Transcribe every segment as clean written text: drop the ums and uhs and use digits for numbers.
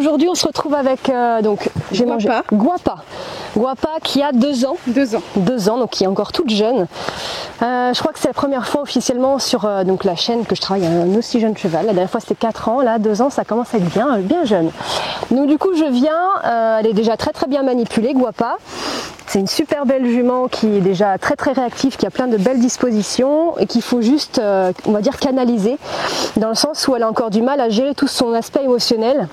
aujourd'hui on se retrouve avec donc j'ai mangé Guapa. Guapa qui a 2 ans. 2 ans. 2 ans, donc qui est encore toute jeune. Je crois que c'est la première fois officiellement sur donc la chaîne que je travaille un aussi jeune cheval. La dernière fois c'était 4 ans, là 2 ans ça commence à être bien jeune. Donc du coup je viens, elle est déjà très bien manipulée, Guapa. C'est une super belle jument qui est déjà très réactive, qui a plein de belles dispositions et qu'il faut juste, on va dire, canaliser dans le sens où elle a encore du mal à gérer tout son aspect émotionnel,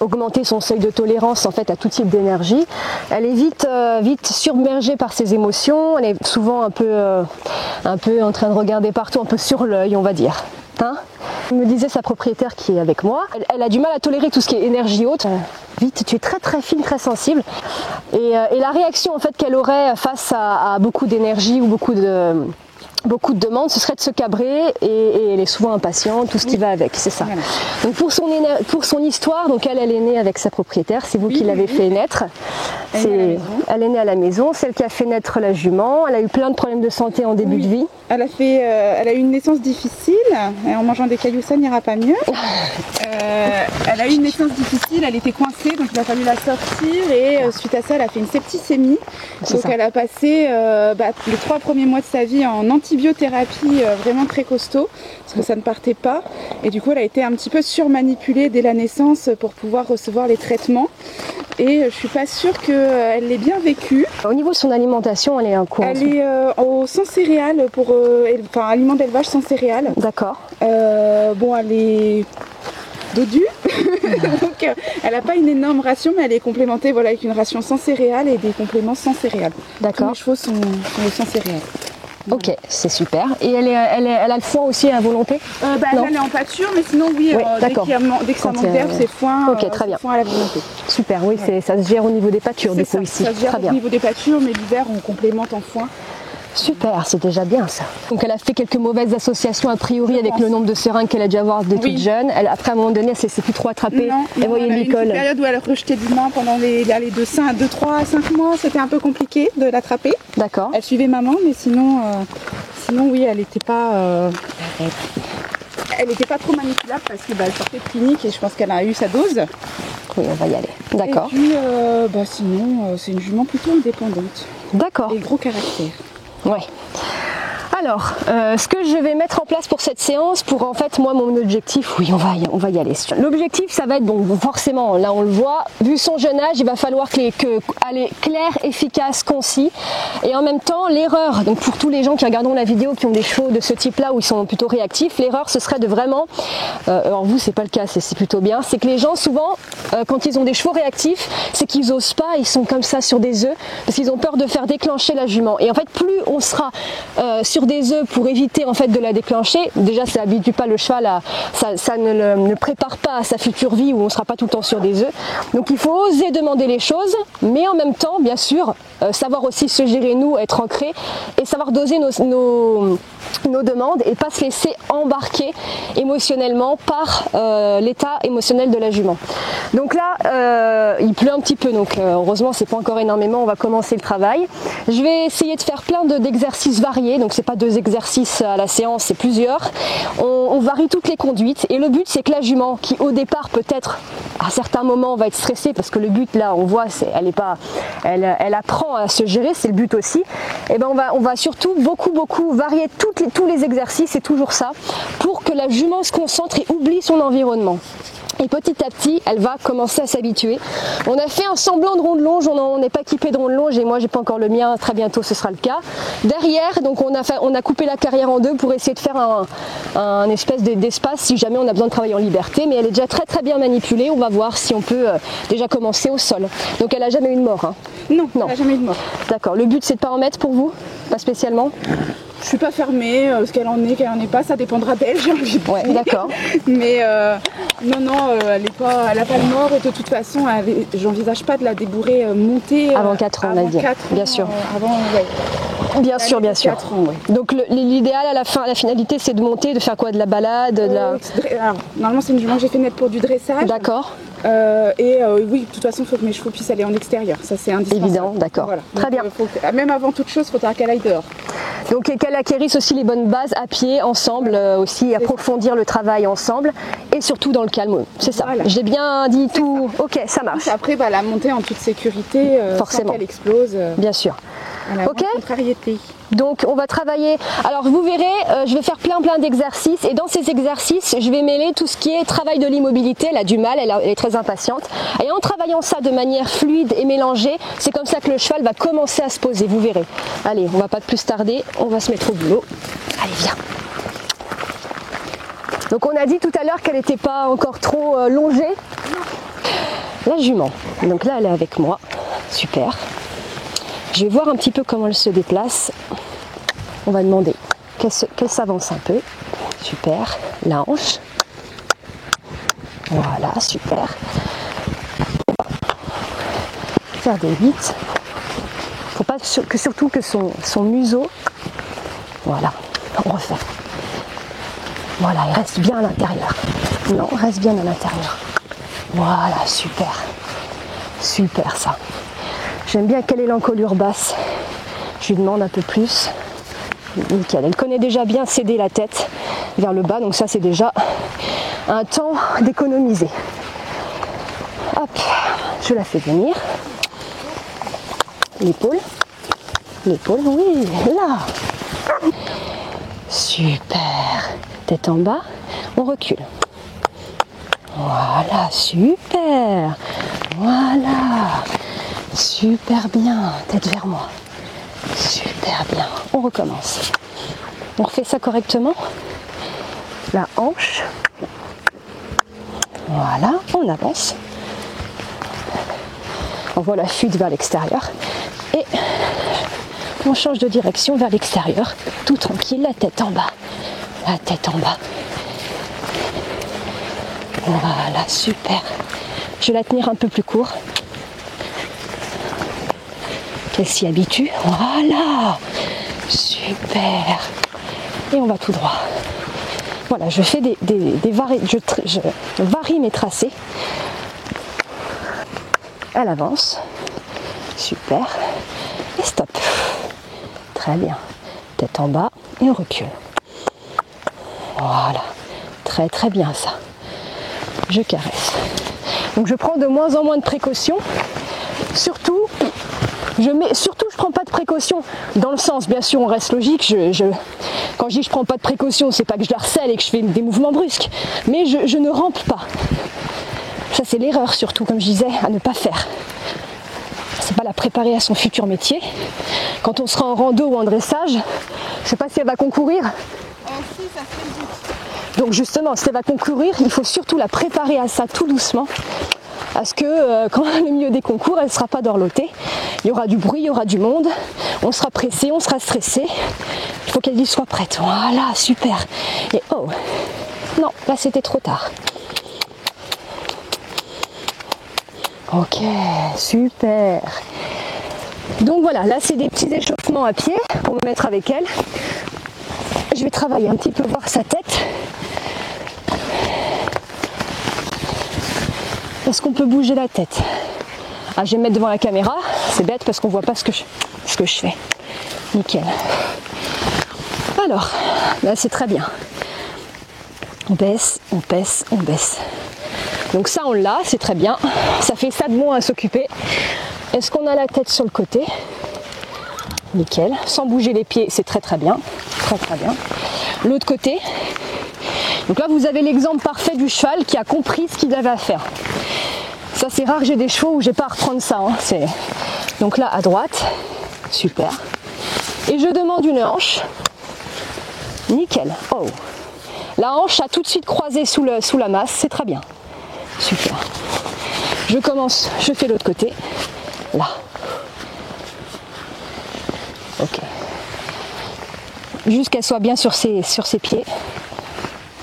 augmenter son seuil de tolérance en fait à tout type d'énergie. Elle est vite submergée par ses émotions, elle est souvent un peu en train de regarder partout, un peu sur l'œil on va dire. Hein, me disait sa propriétaire qui est avec moi, elle a du mal à tolérer tout ce qui est énergie haute. Vite, tu es très fine, très sensible. Et la réaction en fait qu'elle aurait face à beaucoup d'énergie ou beaucoup de demandes, ce serait de se cabrer et elle est souvent impatiente, tout ce qui va avec, c'est ça. Voilà. Donc pour son histoire, donc elle est née avec sa propriétaire, c'est vous qui l'avez fait naître. Elle est née à la maison, celle qui a fait naître la jument. Elle a eu plein de problèmes de santé en début de vie. Elle a eu une naissance difficile, en mangeant des cailloux ça n'ira pas mieux. Elle a eu une naissance difficile, elle était coincée, donc il a fallu la sortir et suite à ça elle a fait une septicémie. Donc elle a passé les 3 premiers mois de sa vie en antibiothérapie vraiment très costaud, parce que ça ne partait pas. Et du coup elle a été un petit peu surmanipulée dès la naissance pour pouvoir recevoir les traitements. Et je suis pas sûre qu'elle l'ait bien vécu. Au niveau de son alimentation, elle est en quoi? Elle est sans céréales, aliment d'élevage sans céréales. D'accord. Elle est dodue, donc elle n'a pas une énorme ration, mais elle est complémentée avec une ration sans céréales et des compléments sans céréales. D'accord. Tous les chevaux sont sans céréales. Ok, c'est super. Et elle a le foin aussi à volonté? Elle est en pâture, mais sinon oui, dès que ça manque d'herbe, c'est foin, très bien. Foin à la volonté. Super, oui, ça se gère au niveau des pâtures du coup ici. Ça se gère au niveau des pâtures, mais l'hiver on complémente en foin. Super, c'est déjà bien ça. Donc elle a fait quelques mauvaises associations a priori avec le nombre de seringues qu'elle a dû avoir de toute jeune. Après à un moment donné, elle s'est plus trop attrapée. Elle a eu une période où elle rejetait du main pendant les 3 à 5 mois, c'était un peu compliqué de l'attraper. D'accord. Elle suivait maman, mais sinon oui, elle n'était pas... Elle n'était pas trop manipulable parce qu'elle sortait de clinique et je pense qu'elle a eu sa dose. Oui, on va y aller. D'accord. Et puis, sinon, c'est une jument plutôt indépendante. D'accord. Et gros caractère. Ouais. Alors, ce que je vais mettre en place pour cette séance, pour en fait moi mon objectif, oui on va y aller. L'objectif ça va être, bon forcément là on le voit, vu son jeune âge il va falloir aller clair, efficace, concis et en même temps l'erreur, donc pour tous les gens qui regarderont la vidéo qui ont des chevaux de ce type là où ils sont plutôt réactifs, l'erreur ce serait de vraiment, alors vous c'est pas le cas, c'est plutôt bien, c'est que les gens souvent quand ils ont des chevaux réactifs, c'est qu'ils osent pas, ils sont comme ça sur des œufs parce qu'ils ont peur de faire déclencher la jument et en fait plus on sera sur des œufs pour éviter en fait de la déclencher, déjà ça n'habitue pas le cheval ça ne le prépare pas à sa future vie où on ne sera pas tout le temps sur des œufs, donc il faut oser demander les choses mais en même temps bien sûr savoir aussi se gérer nous, être ancré et savoir doser nos demandes et pas se laisser embarquer émotionnellement par l'état émotionnel de la jument. Donc là il pleut un petit peu donc heureusement c'est pas encore énormément, on va commencer le travail. Je vais essayer de faire plein d'exercices variés, donc c'est pas 2 exercices à la séance, c'est plusieurs. On varie toutes les conduites et le but c'est que la jument qui au départ peut-être à certains moments va être stressée parce que le but là on voit elle apprend à se gérer, c'est le but aussi. Et ben on va surtout beaucoup varier tous les exercices, c'est toujours ça, pour que la jument se concentre et oublie son environnement. Et petit à petit, elle va commencer à s'habituer. On a fait un semblant de rond de longe, on n'est pas équipé de rond de longe et moi j'ai pas encore le mien, très bientôt ce sera le cas. Derrière, donc on a coupé la carrière en 2 pour essayer de faire un espèce d'espace si jamais on a besoin de travailler en liberté, mais elle est déjà très bien manipulée, on va voir si on peut déjà commencer au sol. Donc elle a jamais eu de mort. Hein. Non, elle n'a jamais eu de mort. D'accord, le but c'est de pas en mettre pour vous? Pas spécialement? Je suis pas fermée, ce qu'elle en est, qu'elle en est pas, ça dépendra d'elle, j'ai envie de dire. Ouais, d'accord. Mais non, elle a pas le mort et de toute façon, j'envisage pas de la débourrer montée avant 4 ans, on a dit. Bien sûr. Bien sûr. 4 ans, ouais. Donc l'idéal à la finalité c'est de monter, de faire quoi? De la balade Alors, normalement c'est une jument que j'ai fait naître pour du dressage. D'accord. Oui, de toute façon, il faut que mes chevaux puissent aller en extérieur. Ça, c'est indispensable. Évident, d'accord. Voilà. Très bien. Même avant toute chose, il faudra qu'elle aille dehors. Donc et qu'elle acquérisse aussi les bonnes bases à pied ensemble, aussi approfondir le travail ensemble et surtout dans le calme. C'est ça. Voilà. J'ai bien dit tout. Ok, ça marche. Après, la montée en toute sécurité, Forcément. sans qu'elle explose. Bien sûr. À la Ok. contrariété. Donc on va travailler, alors vous verrez, je vais faire plein d'exercices et dans ces exercices je vais mêler tout ce qui est travail de l'immobilité, elle a du mal, elle est très impatiente et en travaillant ça de manière fluide et mélangée, c'est comme ça que le cheval va commencer à se poser, vous verrez. Allez, on va pas plus tarder, on va se mettre au boulot. Allez, viens. Donc on a dit tout à l'heure qu'elle n'était pas encore trop longée. La jument, donc là elle est avec moi, super. Je vais voir un petit peu comment elle se déplace. On va demander qu'elle s'avance un peu. Super. La hanche. Voilà, super. Faire des 8. Faut pas surtout que son museau. Voilà. On refait. Voilà, il reste bien à l'intérieur. Non, il reste bien à l'intérieur. Voilà, super. Super ça. J'aime bien quelle est l'encolure basse. Je lui demande un peu plus. Nickel. Elle connaît déjà bien céder la tête vers le bas, donc ça c'est déjà un temps d'économiser. Hop, je la fais venir. L'épaule. L'épaule, oui, là. Super. Tête en bas, on recule. Voilà, super. Voilà. Super bien, tête vers moi. Super bien. On recommence. On refait ça correctement. La hanche. Voilà, on avance. On voit la fuite vers l'extérieur. Et on change de direction vers l'extérieur. Tout tranquille, la tête en bas. La tête en bas. Voilà, super. Je vais la tenir un peu plus court. Qu'elle s'y habitue. Voilà. Super. Et on va tout droit. Voilà, je fais je varie mes tracés. Elle avance. Super. Et stop. Très bien. Tête en bas et on recule. Voilà. Très très bien ça. Je caresse. Donc je prends de moins en moins de précautions. Surtout, je prends pas de précautions dans le sens, bien sûr, on reste logique. Quand je dis je prends pas de précautions, c'est pas que je la harcèle et que je fais des mouvements brusques, mais je ne rampe pas. Ça c'est l'erreur surtout, comme je disais, à ne pas faire. C'est pas la préparer à son futur métier. Quand on sera en rando ou en dressage, je sais pas si elle va concourir. Si, ça serait le but. Donc justement, si elle va concourir, il faut surtout la préparer à ça tout doucement. À ce que quand le milieu des concours, elle ne sera pas dorlotée. Il y aura du bruit, il y aura du monde. On sera pressé, on sera stressé. Il faut qu'elle y soit prête. Voilà, super. Et oh, non, là c'était trop tard. Ok, super. Donc voilà, là c'est des petits échauffements à pied pour me mettre avec elle. Je vais travailler un petit peu, voir sa tête. Est-ce qu'on peut bouger la tête? Ah, je vais me mettre devant la caméra, c'est bête parce qu'on voit pas ce que je fais. Nickel. Alors, là c'est très bien. On baisse, on baisse, on baisse. Donc ça on l'a, c'est très bien. Ça fait ça de moins à s'occuper. Est-ce qu'on a la tête sur le côté? Nickel. Sans bouger les pieds, c'est très très bien. Très très bien. L'autre côté. Donc là vous avez l'exemple parfait du cheval qui a compris ce qu'il avait à faire. Ça c'est rare que j'ai des chevaux où j'ai pas à reprendre ça. Hein. Donc là à droite, super. Et je demande une hanche. Nickel. Oh. La hanche a tout de suite croisé sous la masse, c'est très bien. Super. Je commence, je fais l'autre côté. Là. Ok. Juste qu'elle soit bien sur ses pieds.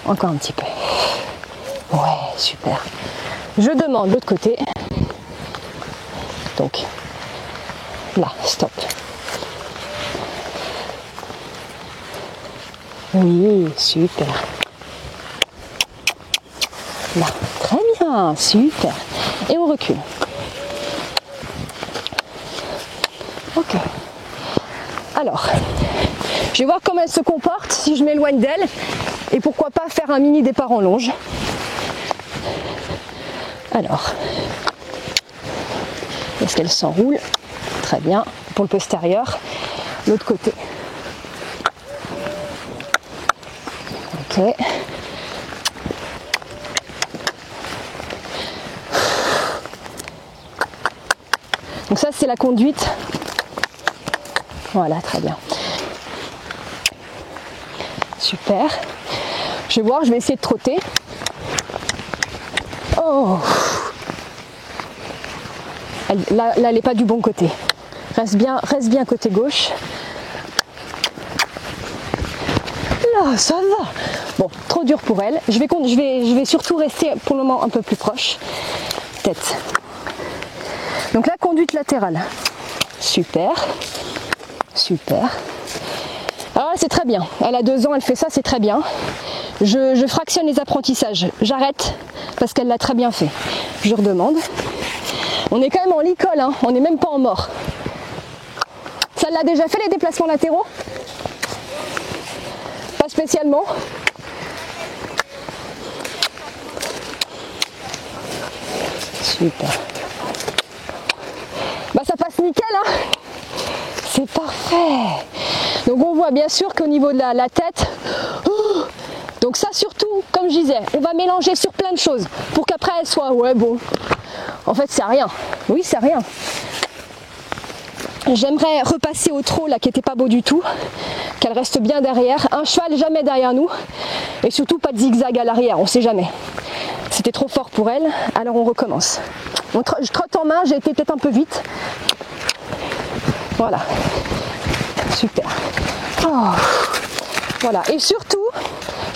Encore un petit peu. Ouais, super. Je demande l'autre côté. Donc, là, stop. Oui, super. Là, très bien, super. Et on recule. Ok. Alors, je vais voir comment elle se comporte si je m'éloigne d'elle. Et pourquoi pas faire un mini départ en longe. Alors, est-ce qu'elle s'enroule? Très bien. Pour le postérieur. L'autre côté. Ok. Donc ça, c'est la conduite. Voilà, très bien. Super. Je vais voir, je vais essayer de trotter. Oh! Là, elle n'est pas du bon côté. Reste bien côté gauche. Là, ça va. Bon, trop dur pour elle. Je vais surtout rester pour le moment un peu plus proche. Tête. Donc la conduite latérale. Super. Super. Alors c'est très bien. Elle a 2 ans, elle fait ça, c'est très bien. Je fractionne les apprentissages. J'arrête parce qu'elle l'a très bien fait. Je redemande. On est quand même en licol, hein. On n'est même pas en mort. Ça l'a déjà fait les déplacements latéraux? Pas spécialement. Super. Bah ça passe nickel, hein. C'est parfait. Donc on voit bien sûr qu'au niveau de la tête, donc ça surtout, comme je disais, on va mélanger sur plein de choses pour qu'après elle soit, ouais bon, en fait c'est rien. Oui, c'est rien. J'aimerais repasser au trot là qui n'était pas beau du tout, qu'elle reste bien derrière. Un cheval jamais derrière nous et surtout pas de zigzag à l'arrière, on sait jamais. C'était trop fort pour elle, alors on recommence. Je trotte en main, j'ai été peut-être un peu vite. Voilà. Super. Oh. Voilà. Et surtout,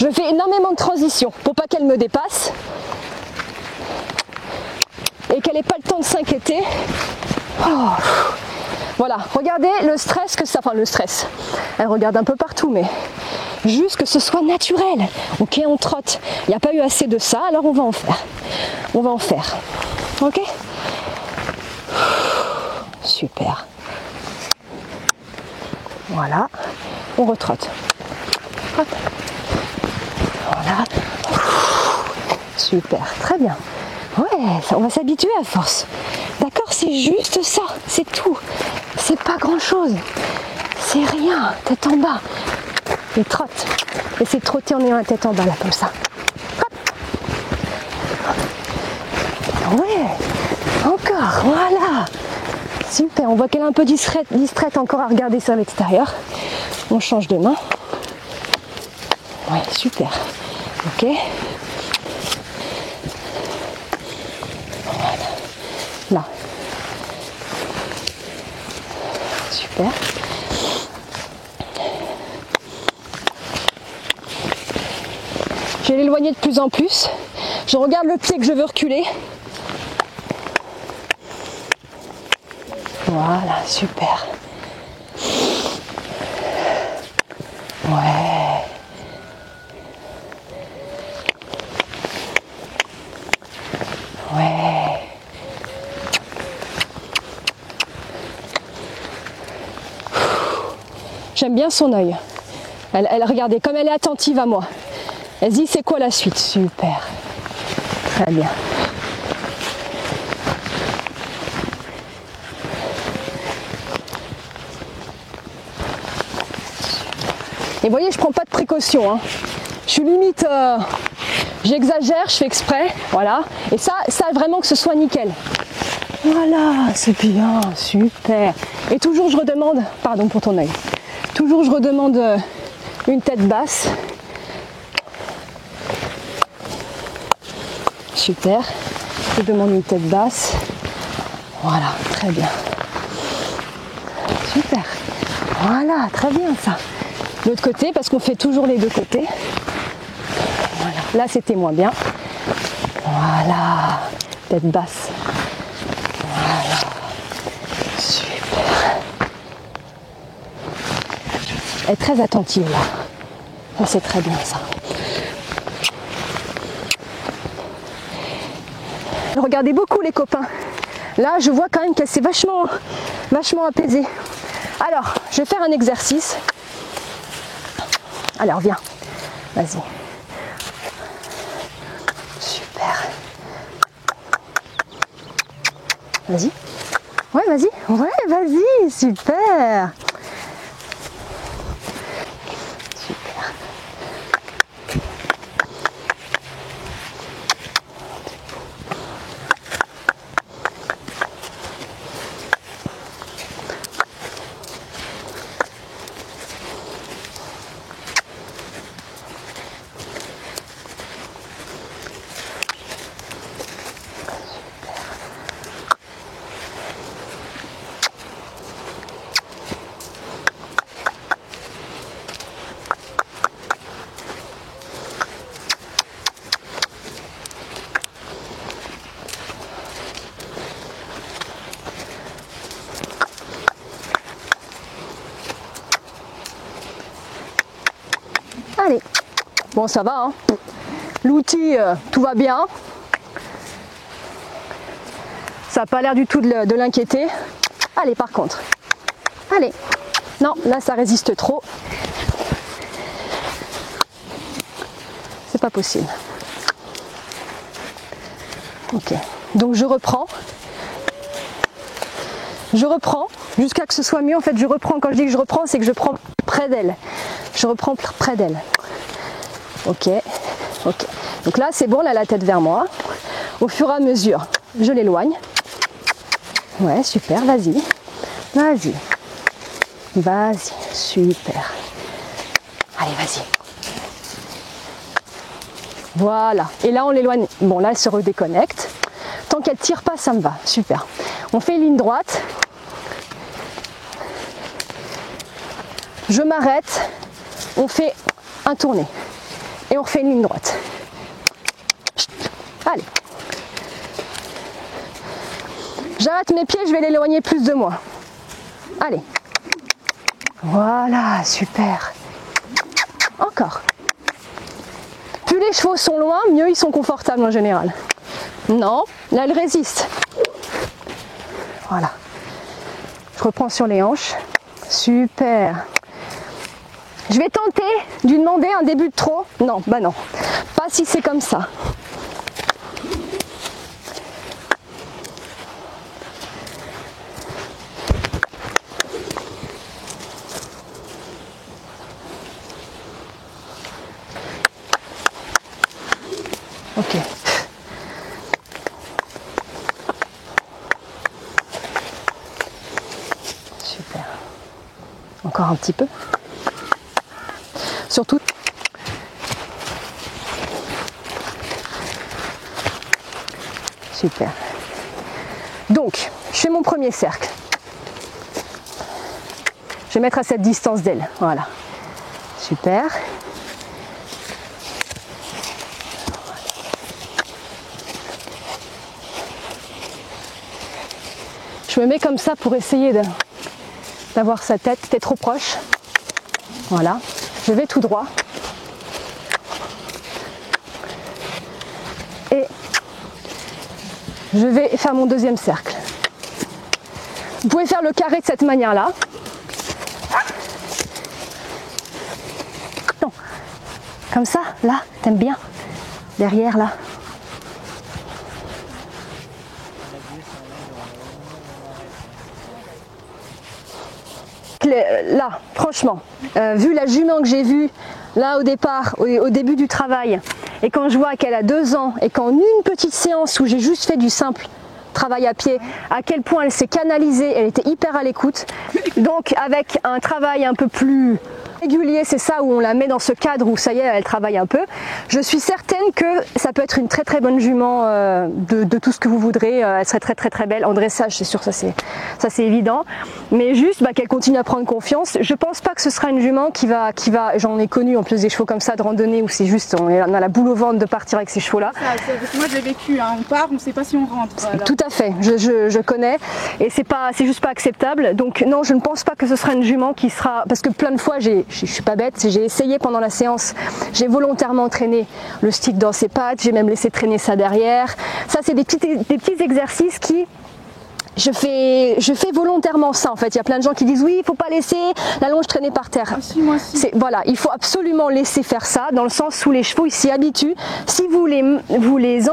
je fais énormément de transitions pour pas qu'elle me dépasse et qu'elle n'ait pas le temps de s'inquiéter. Oh. Voilà. Regardez le stress que ça... Enfin, le stress. Elle regarde un peu partout, mais juste que ce soit naturel. Ok, on trotte. Il n'y a pas eu assez de ça, alors on va en faire. On va en faire. Ok? Super. Voilà, on retrotte. Hop. Voilà. Super, très bien. Ouais, on va s'habituer à force. D'accord, c'est juste ça, c'est tout. C'est pas grand chose. C'est rien, tête en bas. Et trotte. Essaye de trotter en ayant la tête en bas, là, comme ça. Hop. Ouais, encore, voilà. Super, on voit qu'elle est un peu distraite encore à regarder sur l'extérieur. On change de main. Ouais, super. Ok. Voilà. Là. Super. Je vais l'éloigner de plus en plus. Je regarde le pied que je veux reculer. Voilà, super. Ouais. Ouais. J'aime bien son œil. Elle regardait comme elle est attentive à moi. Elle se dit c'est quoi la suite? Super. Très bien. Et vous voyez, je prends pas de précautions. Hein. Je suis limite, j'exagère, je fais exprès, voilà. Et ça vraiment que ce soit nickel. Voilà, c'est bien, super. Et toujours je redemande, pardon pour ton œil, toujours je redemande une tête basse. Super. Je demande une tête basse. Voilà, très bien. Super. Voilà, très bien ça. L'autre côté, parce qu'on fait toujours les deux côtés. Voilà. Là, c'était moins bien. Voilà. Tête basse. Voilà. Super. Elle est très attentive là. Ça, c'est très bien ça. Regardez beaucoup les copains. Là, je vois quand même qu'elle s'est vachement apaisée. Alors, je vais faire un exercice. Alors, viens. Vas-y. Super. Vas-y. Ouais, vas-y. Ouais, vas-y. Super. Super. Allez, bon ça va, hein. L'outil, tout va bien. Ça n'a pas l'air du tout de l'inquiéter. Allez, par contre, allez, non, là ça résiste trop. C'est pas possible. Ok, donc je reprends jusqu'à que ce soit mieux. En fait, je reprends. Quand je dis que je reprends, c'est que je prends près d'elle. Je reprends près d'elle. Ok, ok. Donc là, c'est bon, elle a la tête vers moi. Au fur et à mesure, je l'éloigne. Ouais, super, vas-y. Vas-y. Vas-y, super. Allez, vas-y. Voilà. Et là, on l'éloigne. Bon, là, elle se redéconnecte. Tant qu'elle tire pas, ça me va. Super. On fait une ligne droite. Je m'arrête. On fait un tourné. Et on refait une ligne droite. Allez. J'arrête mes pieds, je vais l'éloigner plus de moi. Allez. Voilà, super. Encore. Plus les chevaux sont loin, mieux ils sont confortables en général. Non, là elle résiste. Voilà. Je reprends sur les hanches. Super. Je vais tenter de lui demander un début de trot. Non, bah non. Pas si c'est comme ça. Ok. Super. Encore un petit peu. Surtout. Super. Donc, je fais mon premier cercle. Je vais mettre à cette distance d'elle. Voilà. Super. Je me mets comme ça pour essayer d'avoir sa tête. T'es trop proche. Voilà. Je vais tout droit. Et je vais faire mon deuxième cercle. Vous pouvez faire le carré de cette manière-là. Non. Comme ça, là, t'aimes bien. Derrière, là. Là, franchement, vu la jument que j'ai vue là au départ, au début du travail, et quand je vois qu'elle a 2 ans et qu'en une petite séance où j'ai juste fait du simple travail à pied, à quel point elle s'est canalisée, elle était hyper à l'écoute. Donc avec un travail un peu plus régulier, c'est ça où on la met dans ce cadre où ça y est, elle travaille un peu. Je suis certaine que ça peut être une très très bonne jument de tout ce que vous voudrez. Elle serait très très très belle en dressage, c'est sûr, ça c'est évident. Mais juste parce qu'elle continue à prendre confiance. Je pense pas que ce sera une jument qui va j'en ai connu en plus des chevaux comme ça de randonnée où c'est juste on a la boule au ventre de partir avec ces chevaux là. Moi je l'ai vécu, hein. On part, on sait pas si on rentre. Voilà. Tout à fait, je connais et c'est juste pas acceptable. Donc non, je ne pense pas que ce sera une jument qui sera, parce que plein de fois j'ai je suis pas bête, j'ai essayé pendant la séance, j'ai volontairement traîné le stick dans ses pattes, j'ai même laissé traîner ça derrière. Ça c'est des petits exercices qui... Je fais volontairement ça en fait. Il y a plein de gens qui disent oui, il faut pas laisser la longe traîner par terre. Moi aussi. Voilà, il faut absolument laisser faire ça dans le sens où les chevaux ils s'y habituent. Si vous les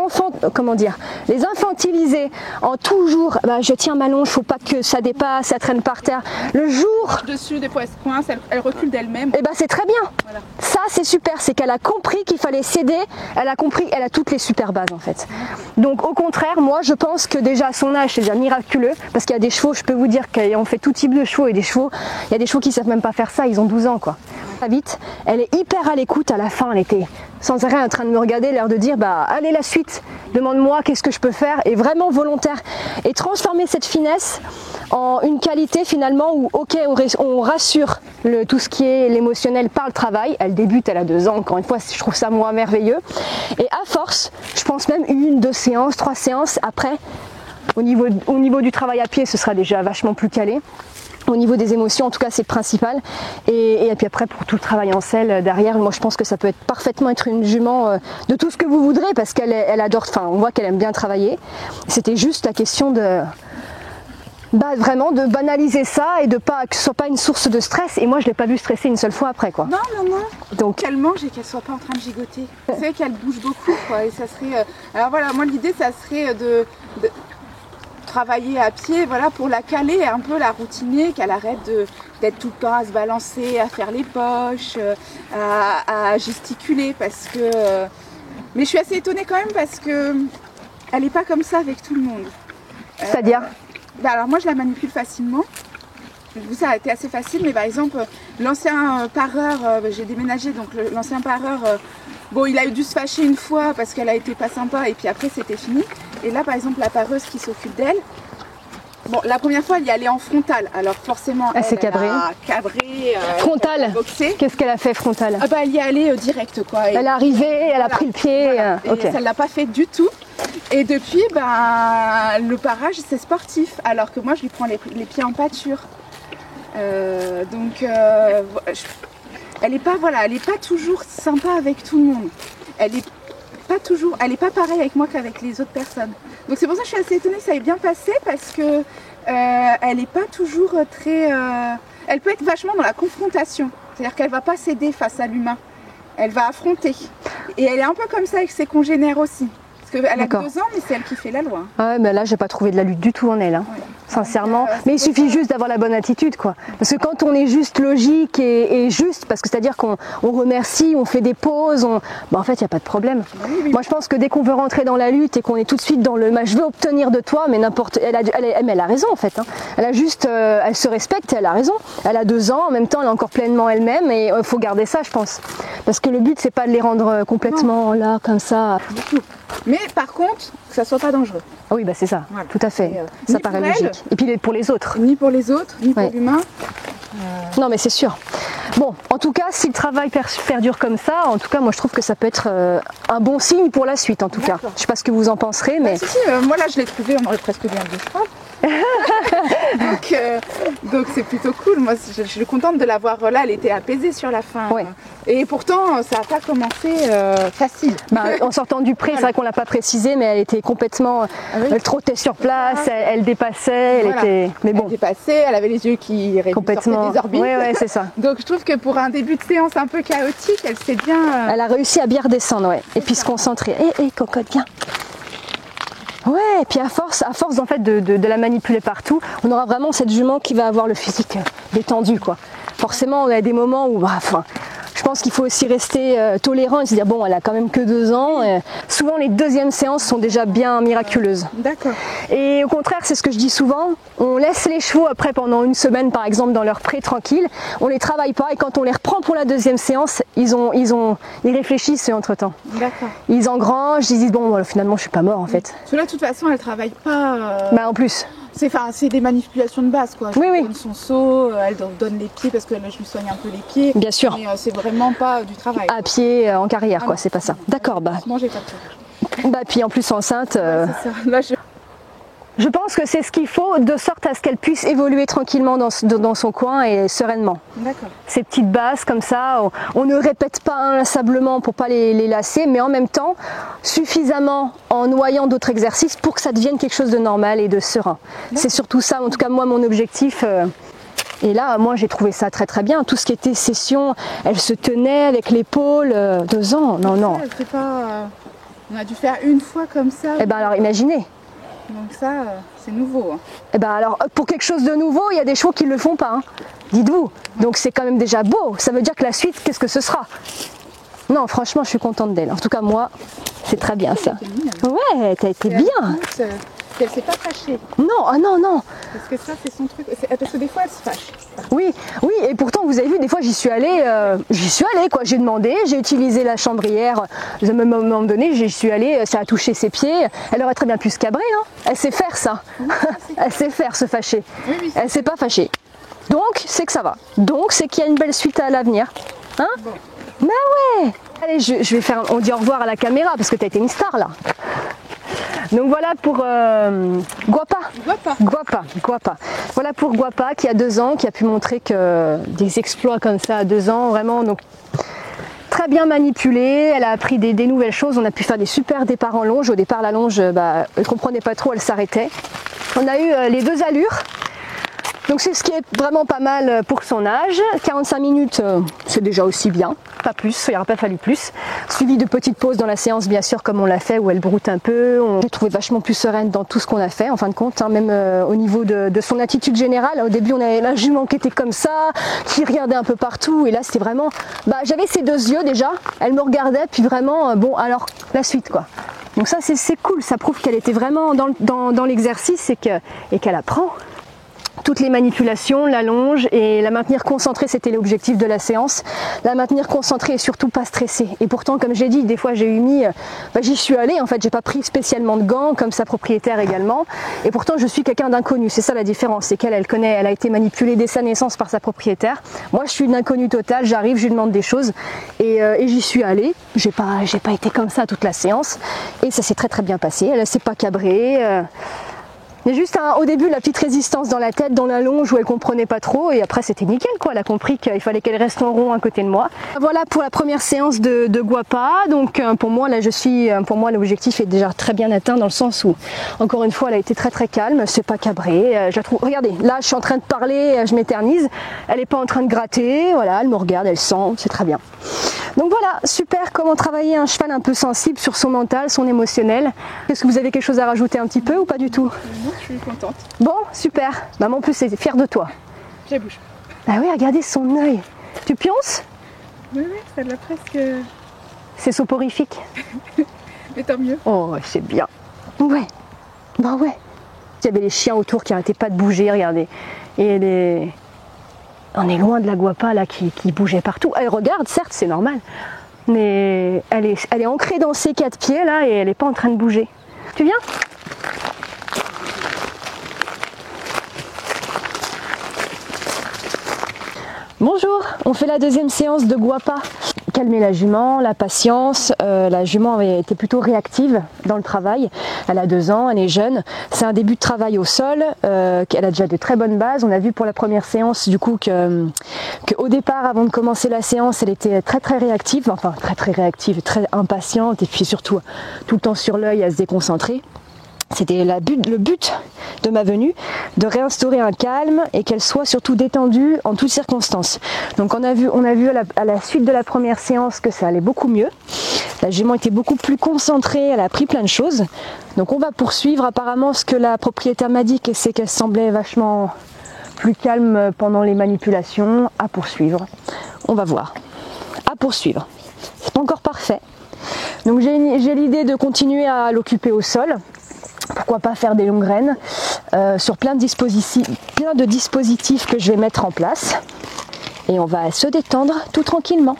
infantilisez en toujours, je tiens ma longe, faut pas que ça dépasse, ça traîne par terre. Le jour dessus, des fois elle se coince, elle recule d'elle-même. Et c'est très bien. Voilà. Ça c'est super, c'est qu'elle a compris qu'il fallait céder. Elle a compris, elle a toutes les super bases en fait. Donc au contraire, moi je pense que déjà à son âge c'est déjà miraculeux. Parce qu'il y a des chevaux, je peux vous dire qu'on fait tout type de chevaux et il y a des chevaux qui savent même pas faire ça, ils ont 12 ans quoi. Très vite, elle est hyper à l'écoute à la fin, elle était sans arrêt en train de me regarder, l'air de dire allez la suite, demande-moi qu'est-ce que je peux faire, et vraiment volontaire. Et transformer cette finesse en une qualité finalement où ok on rassure tout ce qui est l'émotionnel par le travail. Elle débute, elle a 2 ans, encore une fois je trouve ça moi merveilleux. Et à force, je pense même 1, 2 séances, 3 séances après. Au niveau du travail à pied, ce sera déjà vachement plus calé. Au niveau des émotions, en tout cas, c'est le principal. Et puis après, pour tout le travail en selle derrière, moi je pense que ça peut parfaitement être une jument de tout ce que vous voudrez parce qu'elle adore, on voit qu'elle aime bien travailler. C'était juste la question de... vraiment de banaliser ça et de pas que ce soit pas une source de stress. Et moi je l'ai pas vu stresser une seule fois après quoi. Non. Donc qu'elle mange et qu'elle soit pas en train de gigoter. C'est vrai qu'elle bouge beaucoup quoi. Et ça serait. Alors voilà, moi l'idée ça serait de travailler à pied, voilà, pour la caler un peu, la routiner, qu'elle arrête d'être tout le temps à se balancer, à faire les poches, à gesticuler parce que. Mais je suis assez étonnée quand même parce que elle est pas comme ça avec tout le monde. C'est-à-dire alors moi je la manipule facilement. Ça a été assez facile, mais par exemple l'ancien pareur, j'ai déménagé, donc l'ancien pareur, il a dû se fâcher une fois parce qu'elle a été pas sympa et puis après c'était fini. Et là par exemple la pareuse qui s'occupe d'elle, la première fois elle y allait en frontal, alors forcément elle s'est cabrée. Frontal. Qu'est-ce qu'elle a fait frontal? Elle y est allée direct quoi. Elle est arrivée, elle a pris le pied. Okay. Et ça ne l'a pas fait du tout. Et depuis, le parage c'est sportif, alors que moi je lui prends les pieds en pâture. Elle est pas toujours sympa avec tout le monde. Elle est pas pareille avec moi qu'avec les autres personnes. Donc c'est pour ça que je suis assez étonnée que ça ait bien passé parce que elle est pas toujours très. Elle peut être vachement dans la confrontation, c'est-à-dire qu'elle va pas céder face à l'humain. Elle va affronter. Et elle est un peu comme ça avec ses congénères aussi. Parce qu'elle a 2 ans, mais c'est elle qui fait la loi. Ah ouais, mais là, j'ai pas trouvé de la lutte du tout en elle, hein. Ouais. Sincèrement. Mais il suffit juste d'avoir la bonne attitude, quoi. Parce que quand on est juste logique et juste, parce que c'est-à-dire qu'on remercie, on fait des pauses, en fait, il n'y a pas de problème. Oui. Moi, je pense que dès qu'on veut rentrer dans la lutte et qu'on est tout de suite dans le je veux obtenir de toi, mais elle a raison, en fait. Hein. Elle a juste, elle se respecte et elle a raison. Elle a 2 ans, en même temps, elle est encore pleinement elle-même et il faut garder ça, je pense. Parce que le but, c'est pas de les rendre complètement là, comme ça. Du tout. Mais par contre, que ça soit pas dangereux. Ah oui, c'est ça, voilà. Tout à fait. Ça paraît logique. Et puis pour les autres. Ni pour les autres, ni pour l'humain. Non, mais c'est sûr. Bon, en tout cas, si le travail perdure comme ça, en tout cas, moi je trouve que ça peut être un bon signe pour la suite, en tout cas. Je sais pas ce que vous en penserez, mais... moi là, je l'ai trouvé, on aurait presque bien 2 cheval. donc c'est plutôt cool. Moi je suis contente de la voir là, elle était apaisée sur la fin. Ouais. Et pourtant ça n'a pas commencé facile. En sortant du pré, c'est vrai qu'on l'a pas précisé, mais elle était complètement. Elle trottait sur place, elle dépassait, elle était. Mais bon. Elle dépassait, elle avait les yeux qui complètement. Des orbites. Ouais, c'est ça. Donc je trouve que pour un début de séance un peu chaotique, elle s'est bien. Elle a réussi à bien redescendre, ouais. Et puis se concentrer. Cocotte, viens. Ouais, et puis à force en fait de la manipuler partout, on aura vraiment cette jument qui va avoir le physique détendu, quoi. Forcément, on a des moments où, je pense qu'il faut aussi rester tolérant et se dire bon, elle a quand même que 2 ans. Souvent, les deuxièmes séances sont déjà bien miraculeuses. D'accord. Et au contraire, c'est ce que je dis souvent. On laisse les chevaux après pendant 1 semaine, par exemple, dans leur pré tranquille. On les travaille pas et quand on les reprend pour la deuxième séance, ils réfléchissent entre temps. D'accord. Ils engrangent, ils disent bon, finalement, je suis pas mort en fait. Parce que là, de toute façon, elle travaille pas. En plus. C'est des manipulations de base, quoi. Oui. Elle donne son seau, elle donne les pieds parce que là je lui soigne un peu les pieds. Bien sûr. Mais c'est vraiment pas du travail. À pied, en carrière, quoi. C'est pas ça. D'accord, Moi j'ai pas peur. Puis en plus enceinte. C'est ça. Là, Je pense que c'est ce qu'il faut de sorte à ce qu'elle puisse évoluer tranquillement dans son coin et sereinement. D'accord. Ces petites bases comme ça, on ne répète pas inlassablement pour pas les lasser, mais en même temps suffisamment en noyant d'autres exercices pour que ça devienne quelque chose de normal et de serein. C'est surtout ça, en tout cas moi mon objectif. Et là, moi j'ai trouvé ça très très bien. Tout ce qui était session, elle se tenait avec l'épaule. 2 ans, non. Ça, c'est pas, on a dû faire une fois comme ça. Eh ben alors imaginez. Donc ça, c'est nouveau. Eh ben alors, pour quelque chose de nouveau, il y a des chevaux qui ne le font pas, hein. Dites-vous. Donc c'est quand même déjà beau. Ça veut dire que la suite, qu'est-ce que ce sera? Non, franchement, je suis contente d'elle. En tout cas, moi, c'est très bien ça. Ouais, t'as été bien. Elle s'est pas fâchée. Non, ah non. Parce que ça, c'est son truc. Parce que des fois, elle se fâche. Oui, et pourtant, vous avez vu, des fois, j'y suis allée, quoi. J'ai demandé, j'ai utilisé la chambrière. À un moment donné, j'y suis allée, ça a touché ses pieds. Elle aurait très bien pu se cabrer, hein. Elle sait faire ça. Elle sait faire se fâcher. Oui, elle s'est pas fâchée. Donc, c'est que ça va. Donc, c'est qu'il y a une belle suite à l'avenir. Hein? Bon. Bah ouais. Allez, je vais faire, on dit au revoir à la caméra parce que t'as été une star là. Donc voilà pour Guapa. Voilà pour Guapa qui a 2 ans, qui a pu montrer que des exploits comme ça à 2 ans, vraiment. Donc très bien manipulée, elle a appris des nouvelles choses. On a pu faire des super départs en longe. Au départ, la longe, elle comprenait pas trop, elle s'arrêtait. On a eu les 2 allures. Donc c'est ce qui est vraiment pas mal pour son âge. 45 minutes, c'est déjà aussi bien, pas plus, il n'aurait pas fallu plus. Suivi de petites pauses dans la séance, bien sûr, comme on l'a fait, où elle broute un peu. On s'est trouvé vachement plus sereine dans tout ce qu'on a fait, en fin de compte, hein, même au niveau de son attitude générale. Au début, on avait la jument qui était comme ça, qui regardait un peu partout, et là, c'était vraiment... j'avais ses 2 yeux déjà, elle me regardait, puis vraiment, bon, alors, la suite, quoi. Donc ça, c'est cool, ça prouve qu'elle était vraiment dans l'exercice et qu'elle apprend. Toutes les manipulations, la longe et la maintenir concentrée, c'était l'objectif de la séance. La maintenir concentrée et surtout pas stressée. Et pourtant, comme j'ai dit, des fois j'ai j'y suis allée, en fait, j'ai pas pris spécialement de gants, comme sa propriétaire également. Et pourtant, je suis quelqu'un d'inconnu. C'est ça la différence, c'est qu'elle connaît, elle a été manipulée dès sa naissance par sa propriétaire. Moi, je suis une inconnue totale, j'arrive, je lui demande des choses et j'y suis allée. J'ai pas été comme ça toute la séance et ça s'est très très bien passé. Elle s'est pas cabrée. Il y a juste au début la petite résistance dans la tête, dans la longe où elle comprenait pas trop et après c'était nickel quoi, elle a compris qu'il fallait qu'elle reste en rond à côté de moi. Voilà pour la première séance de Guapa, donc pour moi l'objectif est déjà très bien atteint dans le sens où encore une fois elle a été très très calme, c'est pas cabré, je la trouve, regardez, là je suis en train de parler, je m'éternise, elle est pas en train de gratter, voilà, elle me regarde, elle sent, c'est très bien. Donc voilà, super, comment travailler un cheval un peu sensible sur son mental, son émotionnel. Est-ce que vous avez quelque chose à rajouter un petit peu ou pas du tout? Non, je suis contente. Bon, super. Maman en plus est fière de toi. Je bouge. Ah oui, regardez son œil. Tu pionces? Oui, ça l'a presque... C'est soporifique. Mais tant mieux. Oh, c'est bien. Ouais. Bah ouais. Il y avait les chiens autour qui n'arrêtaient pas de bouger, regardez. Et on est loin de la Guapa là qui bougeait partout. Elle regarde, certes, c'est normal. Mais elle est ancrée dans ses 4 pieds là et elle n'est pas en train de bouger. Tu viens? Bonjour, on fait la deuxième séance de Guapa. Calmer la jument, la patience. La jument avait été plutôt réactive dans le travail. Elle a 2 ans, elle est jeune. C'est un début de travail au sol. Elle a déjà de très bonnes bases. On a vu pour la première séance du coup qu'au départ, avant de commencer la séance, elle était très très réactive. Enfin très réactive, très impatiente et puis surtout tout le temps sur l'œil à se déconcentrer. C'était le but de ma venue, de réinstaurer un calme et qu'elle soit surtout détendue en toutes circonstances. Donc on a vu à la suite de la première séance que ça allait beaucoup mieux. La jument était beaucoup plus concentrée, elle a appris plein de choses. Donc on va poursuivre. Apparemment ce que la propriétaire m'a dit, c'est qu'elle semblait vachement plus calme pendant les manipulations. À poursuivre. On va voir. À poursuivre. C'est pas encore parfait. Donc j'ai l'idée de continuer à l'occuper au sol. Pourquoi pas faire des longues graines sur plein de dispositifs que je vais mettre en place. Et on va se détendre tout tranquillement.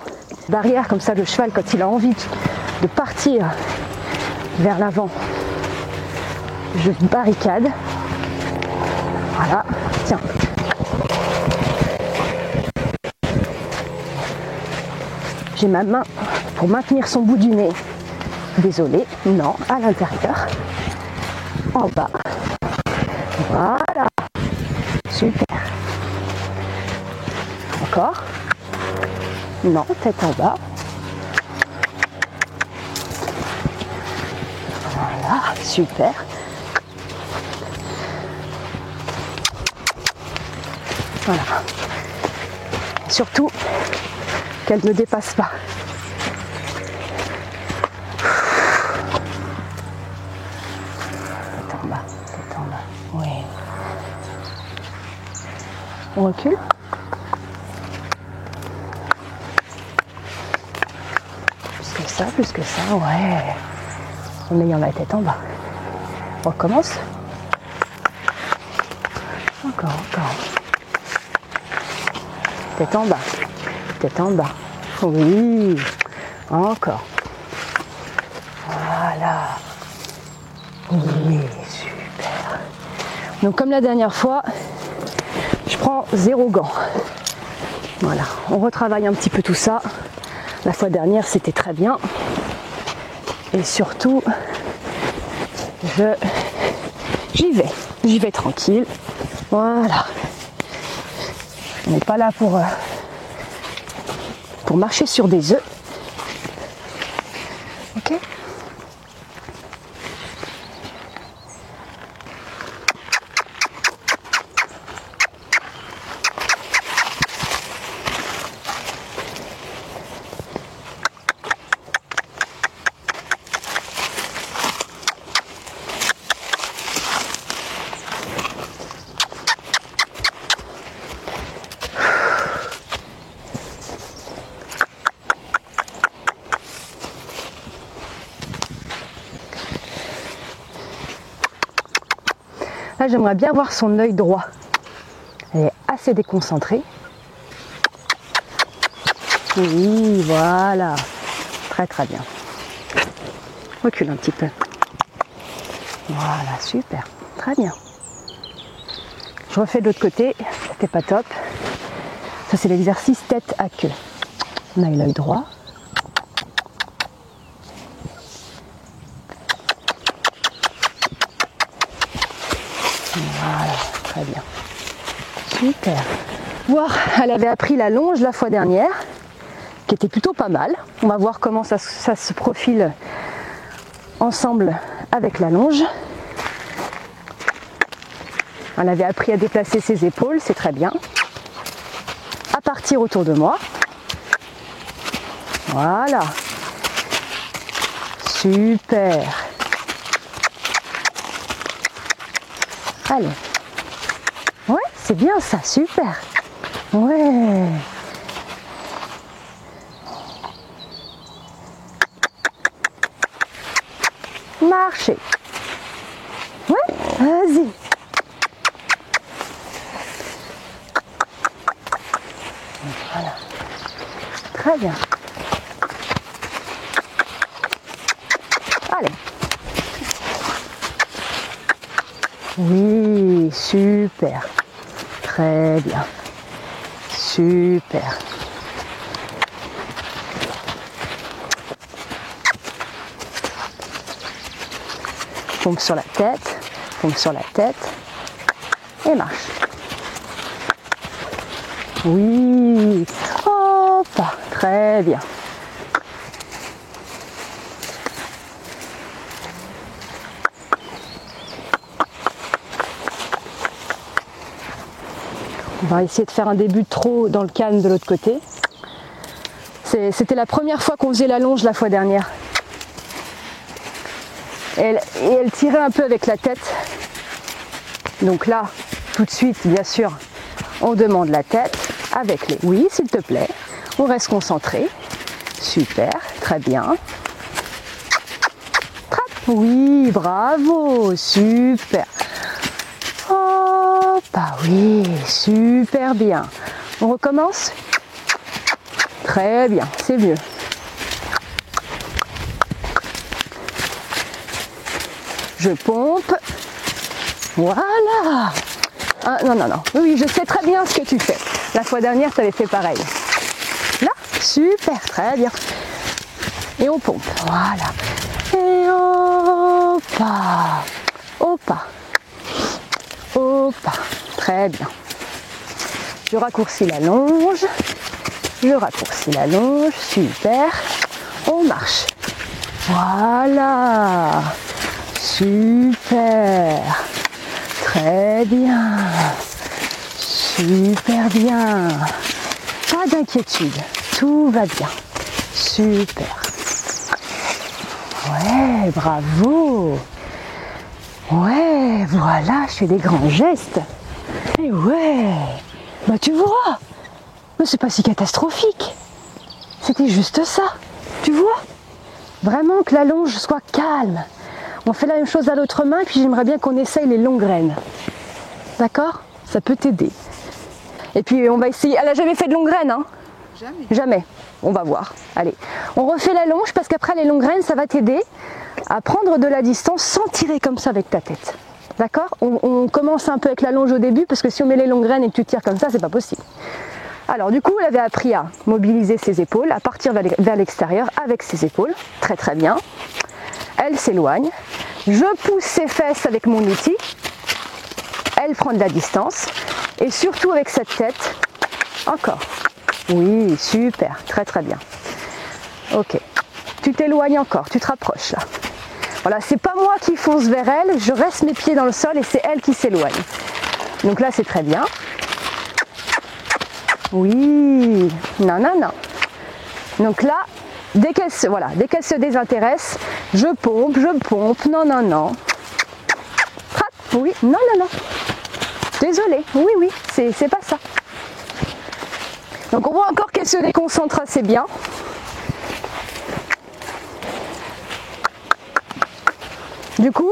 Barrière comme ça, le cheval, quand il a envie de partir vers l'avant, je barricade. Voilà, tiens. J'ai ma main pour maintenir son bout du nez. Désolée, non, à l'intérieur. En bas. Voilà. Super. Encore. Non, tête en bas. Voilà, super. Voilà. Surtout qu'elle ne dépasse pas. Tête en bas, tête en bas. Oui. On recule. Plus que ça, ouais. En ayant la tête en bas. On recommence. Encore. Tête en bas. Tête en bas. Oui. Encore. Voilà. Oui, super. Donc comme la dernière fois, je prends 0 gants. Voilà. On retravaille un petit peu tout ça. La fois dernière, c'était très bien. Et surtout, j'y vais tranquille. Voilà. On n'est pas là pour marcher sur des œufs. Ok ? Là, j'aimerais bien voir son œil droit. Elle est assez déconcentrée. Oui, voilà. Très très bien. Recule un petit peu. Voilà, super. Très bien. Je refais de l'autre côté. C'était pas top. Ça, c'est l'exercice tête à queue. On a l'œil droit. Voilà, très bien. Super. Voir, elle avait appris la longe la fois dernière, qui était plutôt pas mal. On va voir comment ça se profile ensemble avec la longe. Elle avait appris à déplacer ses épaules, c'est très bien. À partir autour de moi. Voilà. Super. Allez. Ouais, c'est bien ça, super. Ouais. Marchez. Ouais, vas-y. Voilà. Très bien. Allez. Oui, super. Très bien. Super. Pompe sur la tête et marche. Oui. Hop, très bien. On va essayer de faire un début de trot dans le calme de l'autre côté. C'était la première fois qu'on faisait la longe la fois dernière. Et elle tirait un peu avec la tête. Donc là, tout de suite, bien sûr, on demande la tête avec les... Oui, s'il te plaît. On reste concentré. Super, très bien. Trappe. Oui, bravo, super. Hop, ah oui, super bien. On recommence? Très bien, c'est mieux. Je pompe. Voilà. Ah, non. Oui, je sais très bien ce que tu fais. La fois dernière, tu avais fait pareil. Là, super, très bien. Et on pompe. Voilà. Et hop. Hop. Hop, très bien. Je raccourcis la longe. Je raccourcis la longe. Super. On marche. Voilà. Super. Très bien. Super bien. Pas d'inquiétude. Tout va bien. Super. Ouais, bravo. Ouais, voilà, je fais des grands gestes. Et ouais, bah tu vois, mais c'est pas si catastrophique. C'était juste ça, tu vois. Vraiment que la longe soit calme. On fait la même chose à l'autre main, puis j'aimerais bien qu'on essaye les longues graines. D'accord? Ça peut t'aider. Et puis on va essayer. Elle a jamais fait de longues graines, hein? Jamais. Jamais. On va voir. Allez, on refait la longe parce qu'après les longues graines, ça va t'aider à prendre de la distance sans tirer comme ça avec ta tête. D'accord? On commence un peu avec la longe au début parce que si on met les longues graines et que tu tires comme ça, c'est pas possible. Alors du coup, elle avait appris à mobiliser ses épaules, à partir vers l'extérieur avec ses épaules. Très très bien. Elle s'éloigne. Je pousse ses fesses avec mon outil. Elle prend de la distance. Et surtout avec cette tête. Encore. Oui, super. Très très bien. Ok. Tu t'éloignes encore. Tu te rapproches là. Voilà, c'est pas moi qui fonce vers elle. Je reste mes pieds dans le sol et c'est elle qui s'éloigne. Donc là, c'est très bien. Oui. Non, non, non. Donc là, dès qu'elle se désintéresse, je pompe. Non, non, non. Frappe. Oui, non, non, non. Désolée. Oui, oui, c'est pas ça. Donc on voit encore qu'elle se déconcentre assez bien. Du coup,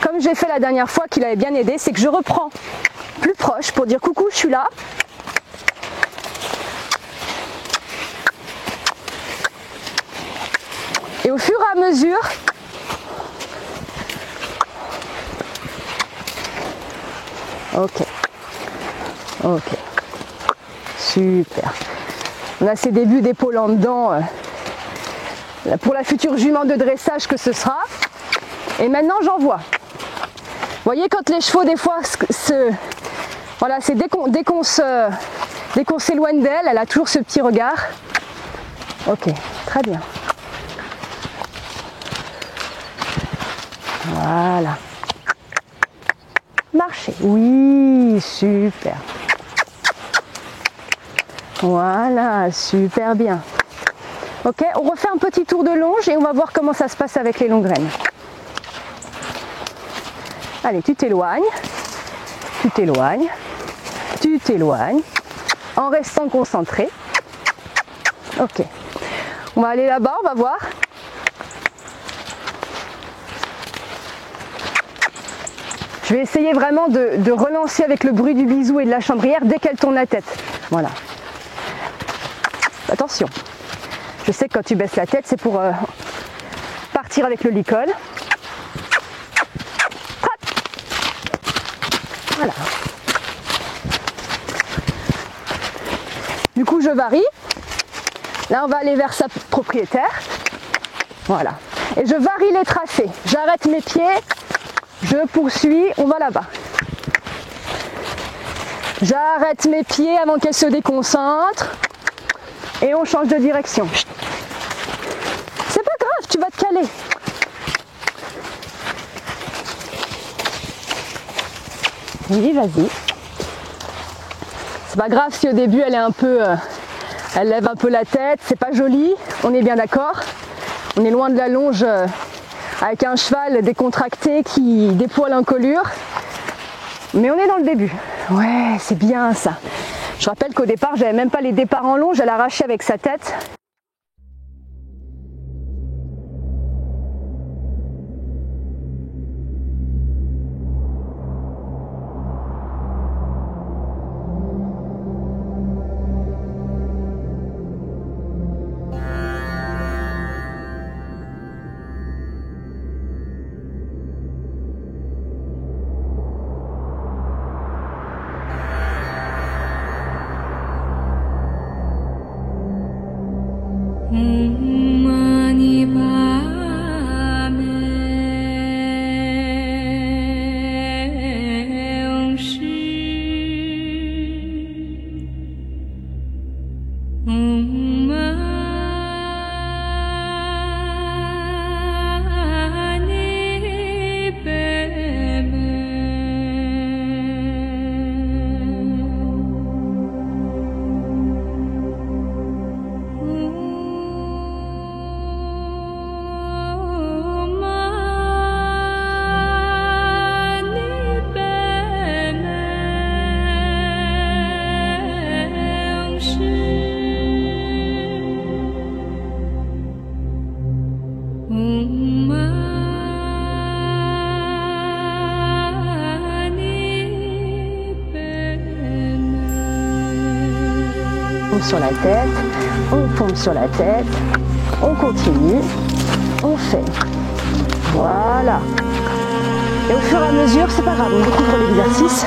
comme j'ai fait la dernière fois qu'il avait bien aidé, c'est que je reprends plus proche pour dire coucou, je suis là. Et au fur et à mesure, ok, ok, super. On a ces débuts d'épaule en dedans pour la future jument de dressage que ce sera. Et maintenant j'envoie. Vous voyez quand les chevaux des fois voilà, c'est dès qu'on s'éloigne d'elle, elle a toujours ce petit regard. Ok, très bien. Voilà. Marchez. Oui, super. Voilà, super bien. Ok, on refait un petit tour de longe et on va voir comment ça se passe avec les longues graines. Allez, tu t'éloignes, en restant concentré. Ok. On va aller là-bas, on va voir. Je vais essayer vraiment de relancer avec le bruit du bisou et de la chambrière dès qu'elle tourne la tête. Voilà. Attention. Je sais que quand tu baisses la tête, c'est pour partir avec le licol. Voilà. Du coup, je varie. Là, on va aller vers sa propriétaire. Voilà. Et je varie les tracés. J'arrête mes pieds. Je poursuis. On va là-bas. J'arrête mes pieds avant qu'elle se déconcentre. Et on change de direction. C'est pas grave, tu vas te caler. Oui, vas-y. C'est pas grave si au début elle est un peu, elle lève un peu la tête, c'est pas joli, on est bien d'accord. On est loin de la longe avec un cheval décontracté qui déploie l'encolure. Mais on est dans le début. Ouais, c'est bien ça. Je rappelle qu'au départ, j'avais même pas les départs en longe, elle arrachait avec sa tête. pompe sur la tête, on pompe sur la tête, on continue, on fait. Voilà. Et au fur et à mesure, c'est pas grave, on découvre l'exercice.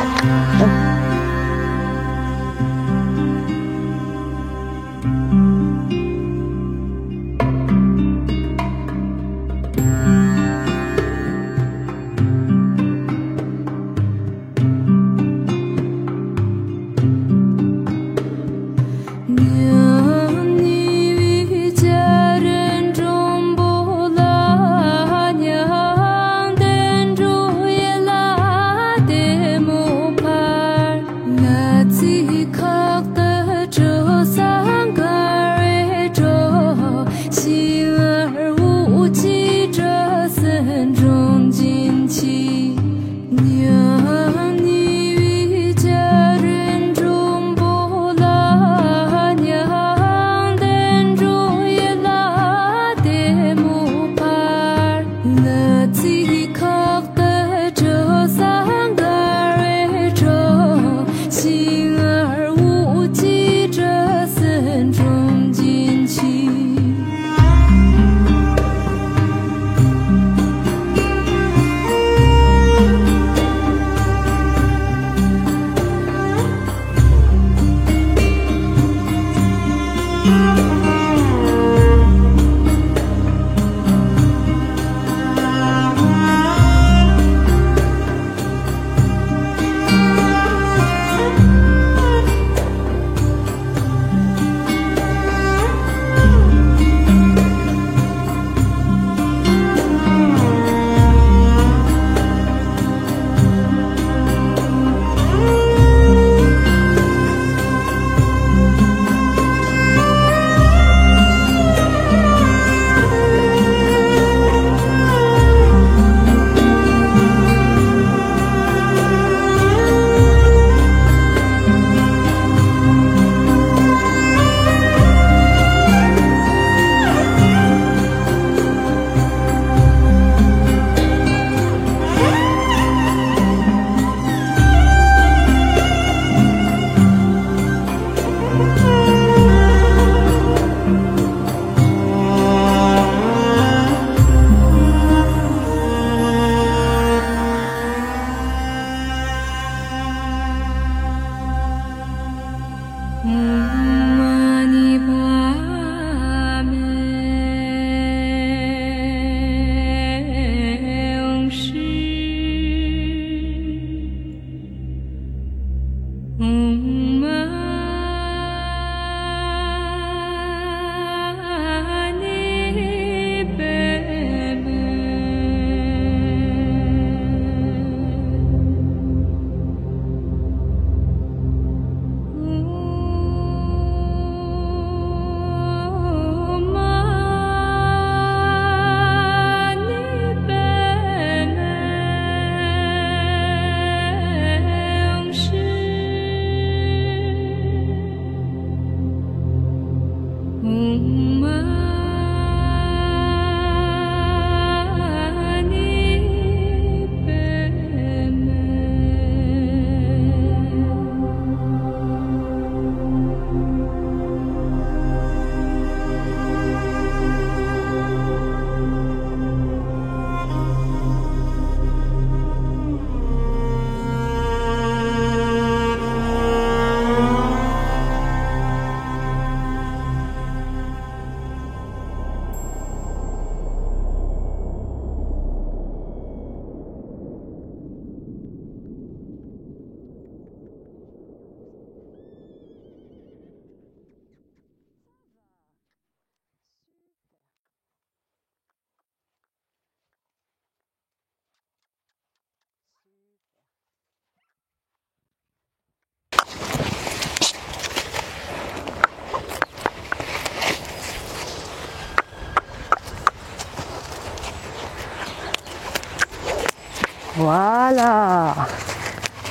Voilà,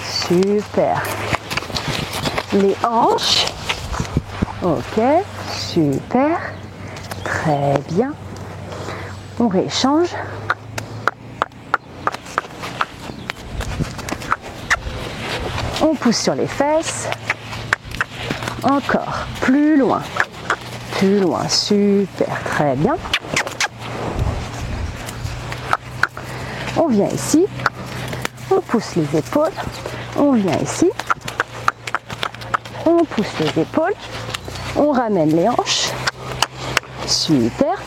super. Les hanches, ok, super, très bien. On rééchange. On pousse sur les fesses. Encore, plus loin, super, très bien. On vient ici, on pousse les épaules, on vient ici, on pousse les épaules, on ramène les hanches, super.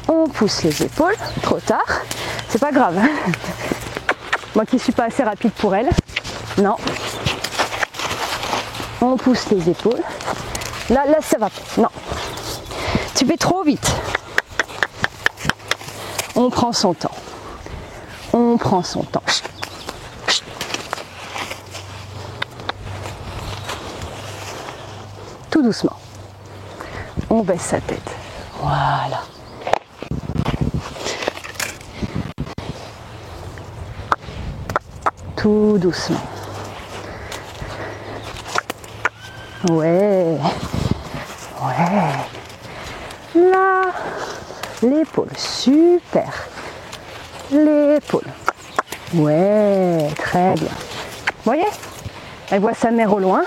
On pousse les épaules, trop tard, c'est pas grave. Moi qui suis pas assez rapide pour elle, non. On pousse les épaules. Là ça va pas, non. Tu fais trop vite. On prend son temps. On prend son temps. Tout doucement. On baisse sa tête. Voilà. Tout doucement. Ouais. Là. L'épaule. Super. L'épaule. Ouais. Très bien. Vous voyez? Elle voit sa mère au loin.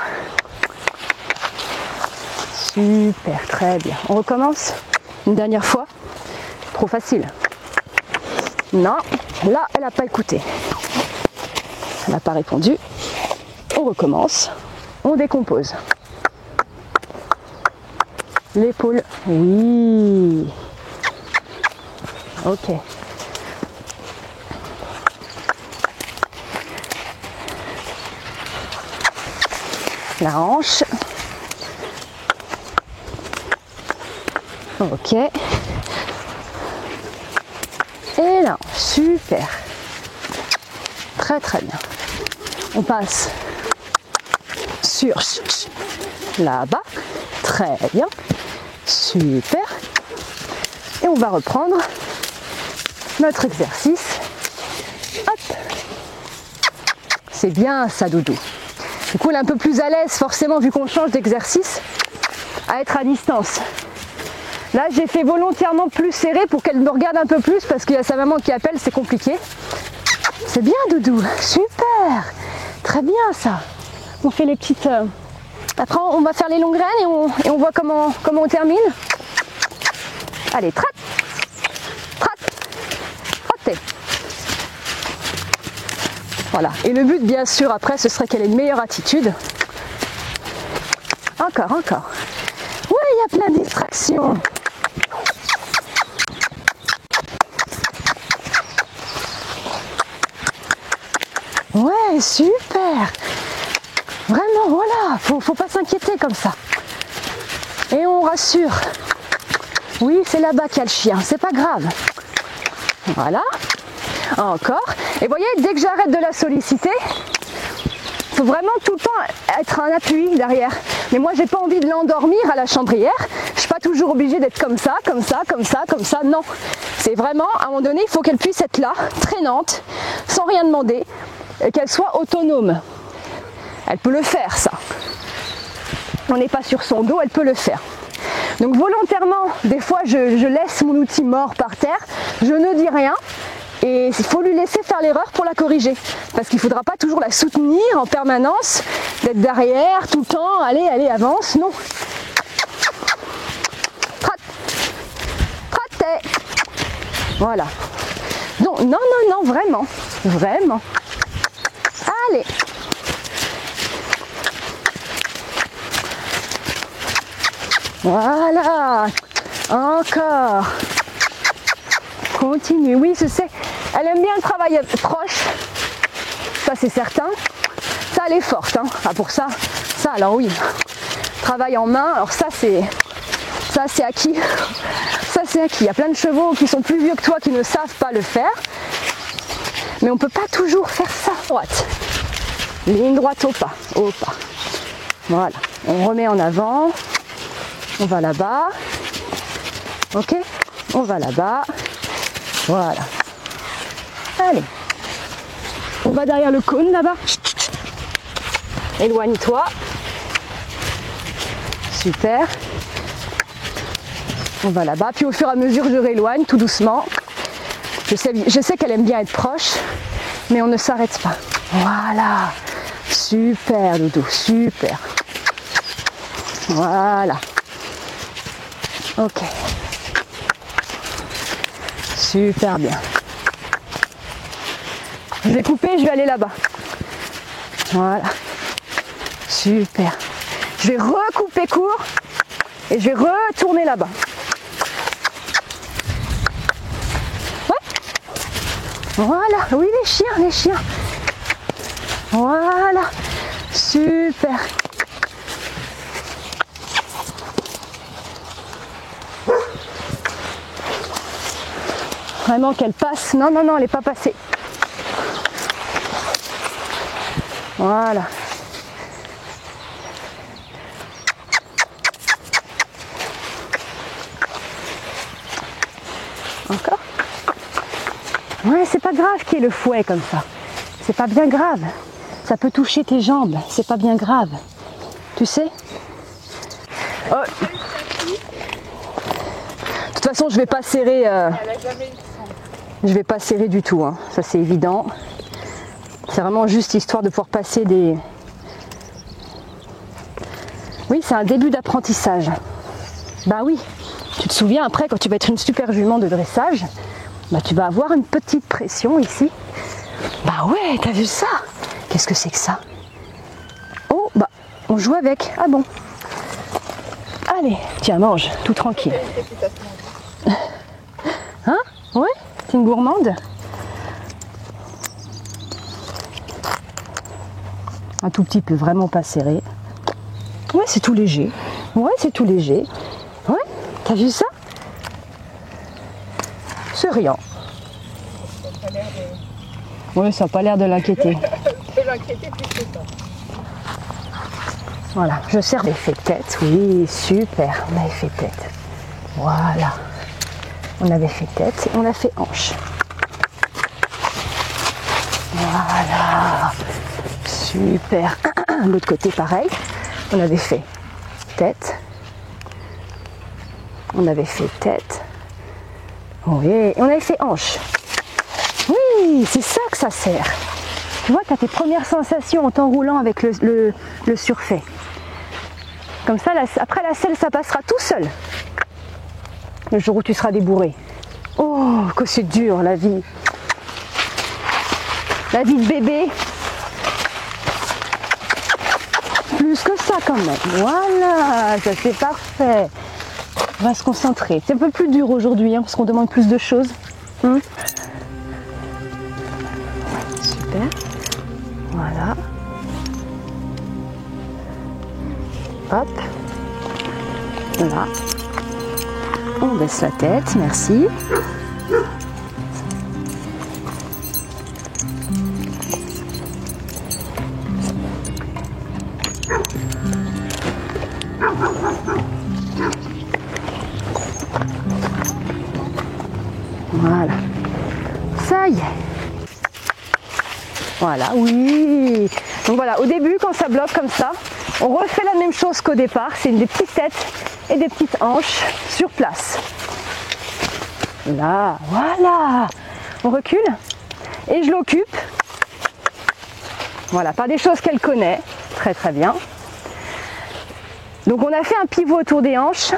Super. Très bien. On recommence? Une dernière fois? Trop facile. Non. Là, elle n'a pas écouté. Elle n'a pas répondu. On recommence. On décompose. L'épaule. Oui. Ok. La hanche. Ok. Et là, super. Très très bien. On passe sur là-bas. Très bien. Super. Et on va reprendre notre exercice. Hop. C'est bien ça, Doudou. Du coup, elle est un peu plus à l'aise, forcément, vu qu'on change d'exercice, à être à distance. Là, j'ai fait volontairement plus serré pour qu'elle me regarde un peu plus, parce qu'il y a sa maman qui appelle, c'est compliqué. C'est bien, Doudou. Super. Très bien, ça. On fait les petites... Après, on va faire les longues graines et on voit comment on termine. Allez, trac, trac, trottez. Voilà. Et le but, bien sûr, après, ce serait qu'elle ait une meilleure attitude. Encore, encore. Oui, il y a plein de distractions. Ouais, super. Vraiment, voilà. Faut pas s'inquiéter comme ça. Et on rassure. Oui, c'est là-bas qu'il y a le chien. C'est pas grave. Voilà. Encore. Et voyez, dès que j'arrête de la solliciter, il faut vraiment tout le temps être un appui derrière. Mais moi, j'ai pas envie de l'endormir à la chambrière. Je suis pas toujours obligée d'être comme ça, comme ça, comme ça, comme ça. Non. C'est vraiment, à un moment donné, il faut qu'elle puisse être là, traînante, sans rien demander, et qu'elle soit autonome. Elle peut le faire, ça. On n'est pas sur son dos, elle peut le faire. Donc volontairement, des fois, je laisse mon outil mort par terre, je ne dis rien, et il faut lui laisser faire l'erreur pour la corriger. Parce qu'il ne faudra pas toujours la soutenir en permanence, d'être derrière, tout le temps, allez, allez, avance, non. Traté. Voilà. Donc, non, non, non, vraiment, vraiment. Allez. Voilà. Encore. Continue. Oui, je sais. Elle aime bien le travail proche. Ça, c'est certain. Ça, elle est forte. Hein. Ah, pour ça. Ça, alors oui. Travail en main. Alors ça, c'est acquis. Ça, c'est acquis. Il y a plein de chevaux qui sont plus vieux que toi qui ne savent pas le faire. Mais on ne peut pas toujours faire ça. Droite. Ligne droite au pas. Au pas. Voilà. On remet en avant. On va là-bas. Ok. On va là-bas. Voilà. Allez. On va derrière le cône là-bas. Éloigne-toi. Super. On va là-bas. Puis au fur et à mesure, je rééloigne tout doucement. Je sais qu'elle aime bien être proche, mais on ne s'arrête pas. Voilà. Super, Doudou. Super. Voilà. Ok. Super bien. Je vais couper, je vais aller là-bas. Voilà. Super. Je vais recouper court et je vais retourner là-bas. Ouais. Voilà. Oui, les chiens, les chiens. Voilà. Super. Vraiment qu'elle passe. Non, non, non, elle n'est pas passée. Voilà. Encore. Ouais, c'est pas grave qu'il y ait le fouet comme ça. C'est pas bien grave. Ça peut toucher tes jambes. C'est pas bien grave. Tu sais? Oh. De toute façon, je vais pas serrer. Je vais pas serrer du tout. Hein. Ça, c'est évident. C'est vraiment juste histoire de pouvoir passer des... Oui, c'est un début d'apprentissage. Bah oui. Tu te souviens après, quand tu vas être une super jument de dressage, bah tu vas avoir une petite pression ici. Bah ouais, t'as vu ça? Qu'est-ce que c'est que ça? Oh, bah, on joue avec. Ah bon? Allez, tiens, mange, tout tranquille. Hein? Ouais? C'est une gourmande? Un tout petit peu, vraiment pas serré. Ouais, c'est tout léger. Ouais, c'est tout léger. Ouais, t'as vu ça? C'est rien. Oui, ça n'a pas l'air de l'inquiéter. Voilà, je sers l'effet tête. Oui, super, on a effet tête. Voilà. On avait fait tête et on a fait hanche. Voilà. Super. L'autre côté, pareil. On avait fait tête. On avait fait tête. Oui, et on avait fait hanche. Oui, c'est ça que ça sert. Tu vois, tu as tes premières sensations en t'enroulant avec le surfait. Comme ça, après la selle, ça passera tout seul. Le jour où tu seras débourré. Oh, que c'est dur la vie. La vie de bébé. Plus que ça quand même. Voilà, ça c'est parfait. On va se concentrer. C'est un peu plus dur aujourd'hui, hein, parce qu'on demande plus de choses. Super. Voilà. Hop. Là. On baisse la tête, merci. Voilà. Ça y est. Voilà, oui. Donc voilà, au début, quand ça bloque comme ça, on refait la même chose qu'au départ. C'est des petites têtes et des petites hanches sur place. Là, voilà. On recule et je l'occupe. Voilà, par des choses qu'elle connaît. Très très bien. Donc on a fait un pivot autour des hanches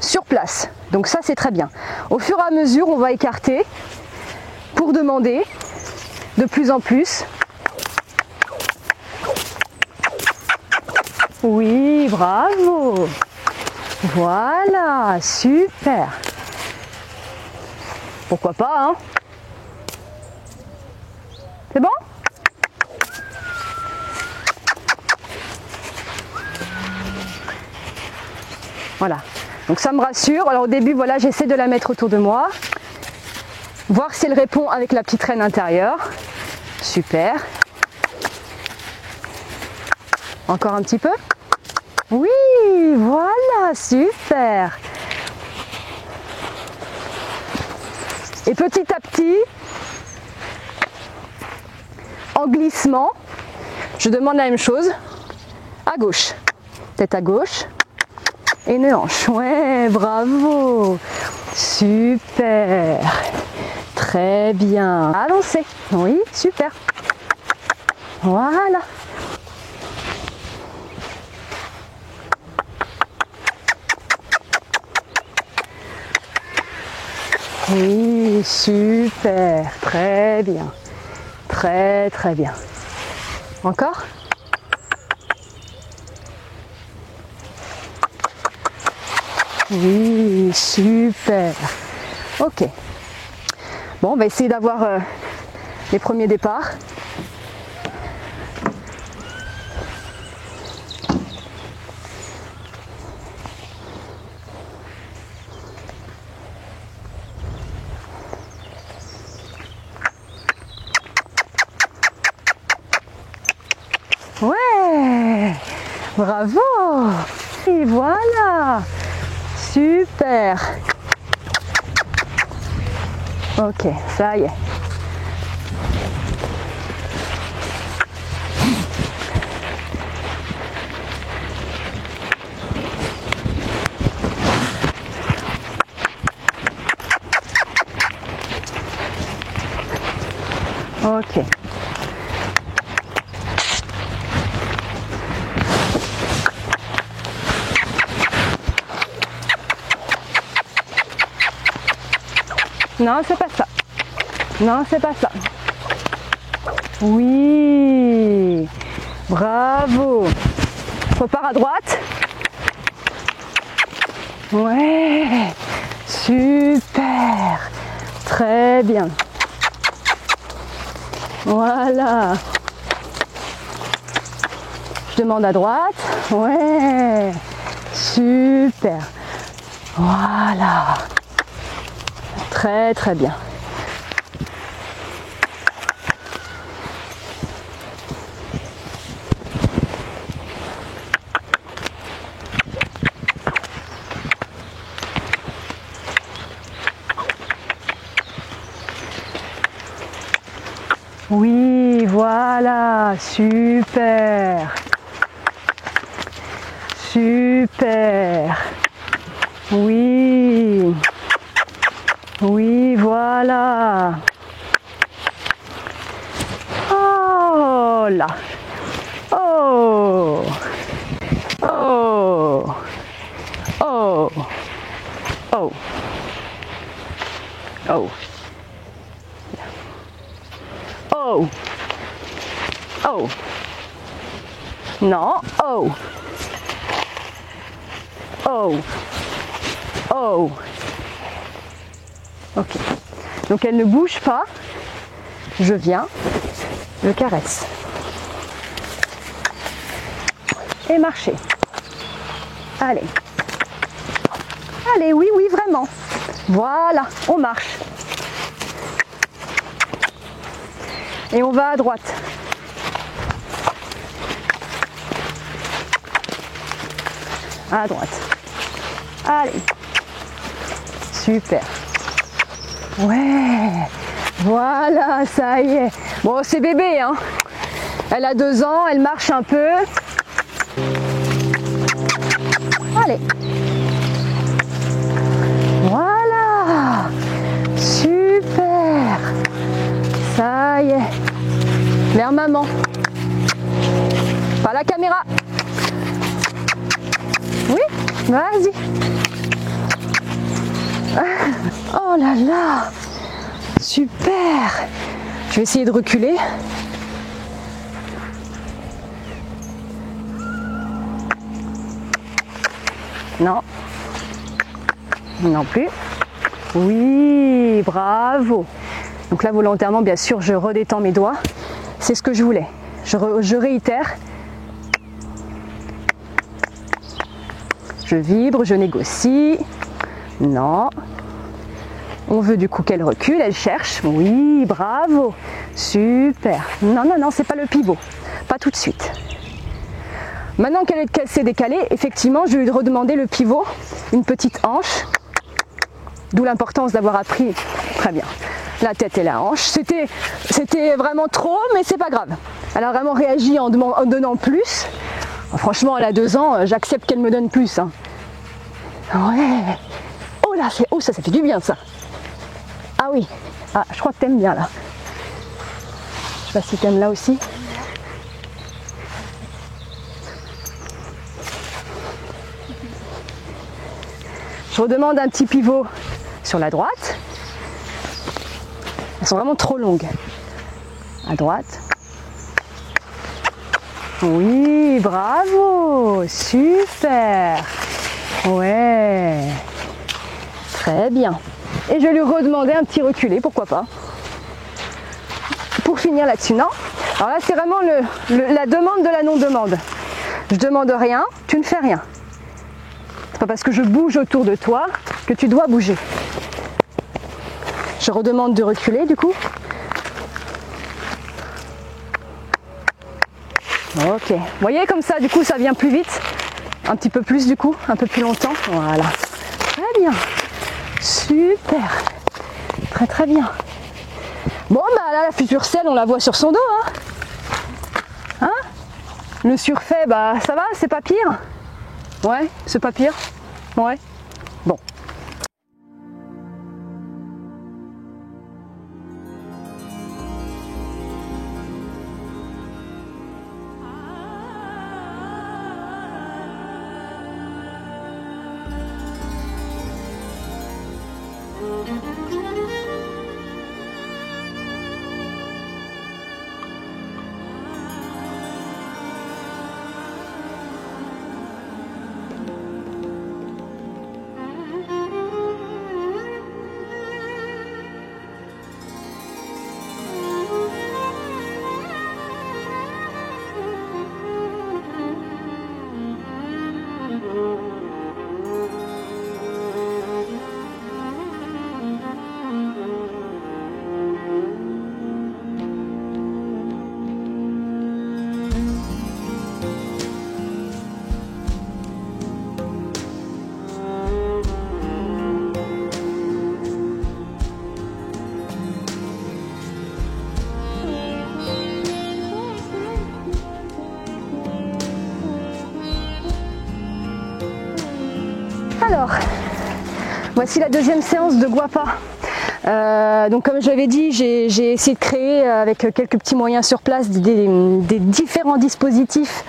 sur place. Donc ça c'est très bien. Au fur et à mesure, on va écarter pour demander de plus en plus. Oui, bravo. Voilà, super. Pourquoi pas, hein? C'est bon? Voilà. Donc ça me rassure. Alors au début, voilà, j'essaie de la mettre autour de moi. Voir si elle répond avec la petite reine intérieure. Super. Encore un petit peu. Oui, voilà, super. Et petit à petit, en glissement, je demande la même chose. À gauche. Tête à gauche. Et une hanche. Ouais, bravo. Super. Très bien. Avancez. Oui, super. Voilà. Oui, super, très bien. Très très bien. Encore? Oui, super. Ok. Bon, on va essayer d'avoir les premiers départs. Ouais, bravo. Et voilà, super. Ok, ça y est. Ok. Non, c'est pas ça. Non, c'est pas ça. Oui. Bravo. Repars à droite. Ouais. Super. Très bien. Voilà. Je demande à droite. Ouais. Super. Voilà. Très très bien. Oui, voilà, super. Super. Oui. Oui, voilà. Oh là. Oh. Oh. Oh. Oh. Oh. Oh. Oh. Non. Oh. Oh. Oh. Ok. Donc elle ne bouge pas. Je viens. Je caresse. Et marcher. Allez. Allez, oui, oui, vraiment. Voilà, on marche. Et on va à droite. À droite. Allez. Super. Ouais. Voilà, ça y est. Bon, c'est bébé, hein. Elle a 2 ans, elle marche un peu. Allez. Voilà. Super. Ça y est. Vers maman. Pas la caméra. Oui, vas-y. Oh là là. Super. Je vais essayer de reculer. Non. Non plus. Oui, bravo. Donc là, volontairement, bien sûr, je redétends mes doigts. C'est ce que je voulais. Je réitère. Je vibre, je négocie. Non. On veut du coup qu'elle recule, elle cherche. Oui, bravo. Super. Non, non, non, c'est pas le pivot. Pas tout de suite. Maintenant qu'elle s'est décalée, effectivement, je vais lui redemander le pivot, une petite hanche. D'où l'importance d'avoir appris, très bien, la tête et la hanche. C'était vraiment trop, mais c'est pas grave. Elle a vraiment réagi en donnant plus. Franchement, elle a 2 ans, j'accepte qu'elle me donne plus. Hein. Ouais. Oh là, ça fait du bien ça. Ah oui. Ah, je crois que t'aimes bien là. Je sais pas si t'aimes là aussi. Je redemande un petit pivot sur la droite. Elles sont vraiment trop longues. À droite. Oui, bravo, super. Ouais, très bien. Et je vais lui redemander un petit reculé, pourquoi pas. Pour finir là-dessus, non? Alors là, c'est vraiment la demande de la non-demande. Je demande rien, tu ne fais rien. C'est pas parce que je bouge autour de toi que tu dois bouger. Je redemande de reculer du coup. Ok, vous voyez comme ça, du coup, ça vient plus vite. Un petit peu plus du coup, un peu plus longtemps. Voilà, très bien. Super, très très bien. Bon bah là, la future selle, on la voit sur son dos. Hein, le surfait, bah ça va, c'est pas pire. Ouais, c'est pas pire. Ouais, bon. Alors, voici la deuxième séance de Guapa. Donc comme j'avais dit, j'ai essayé de créer avec quelques petits moyens sur place des différents dispositifs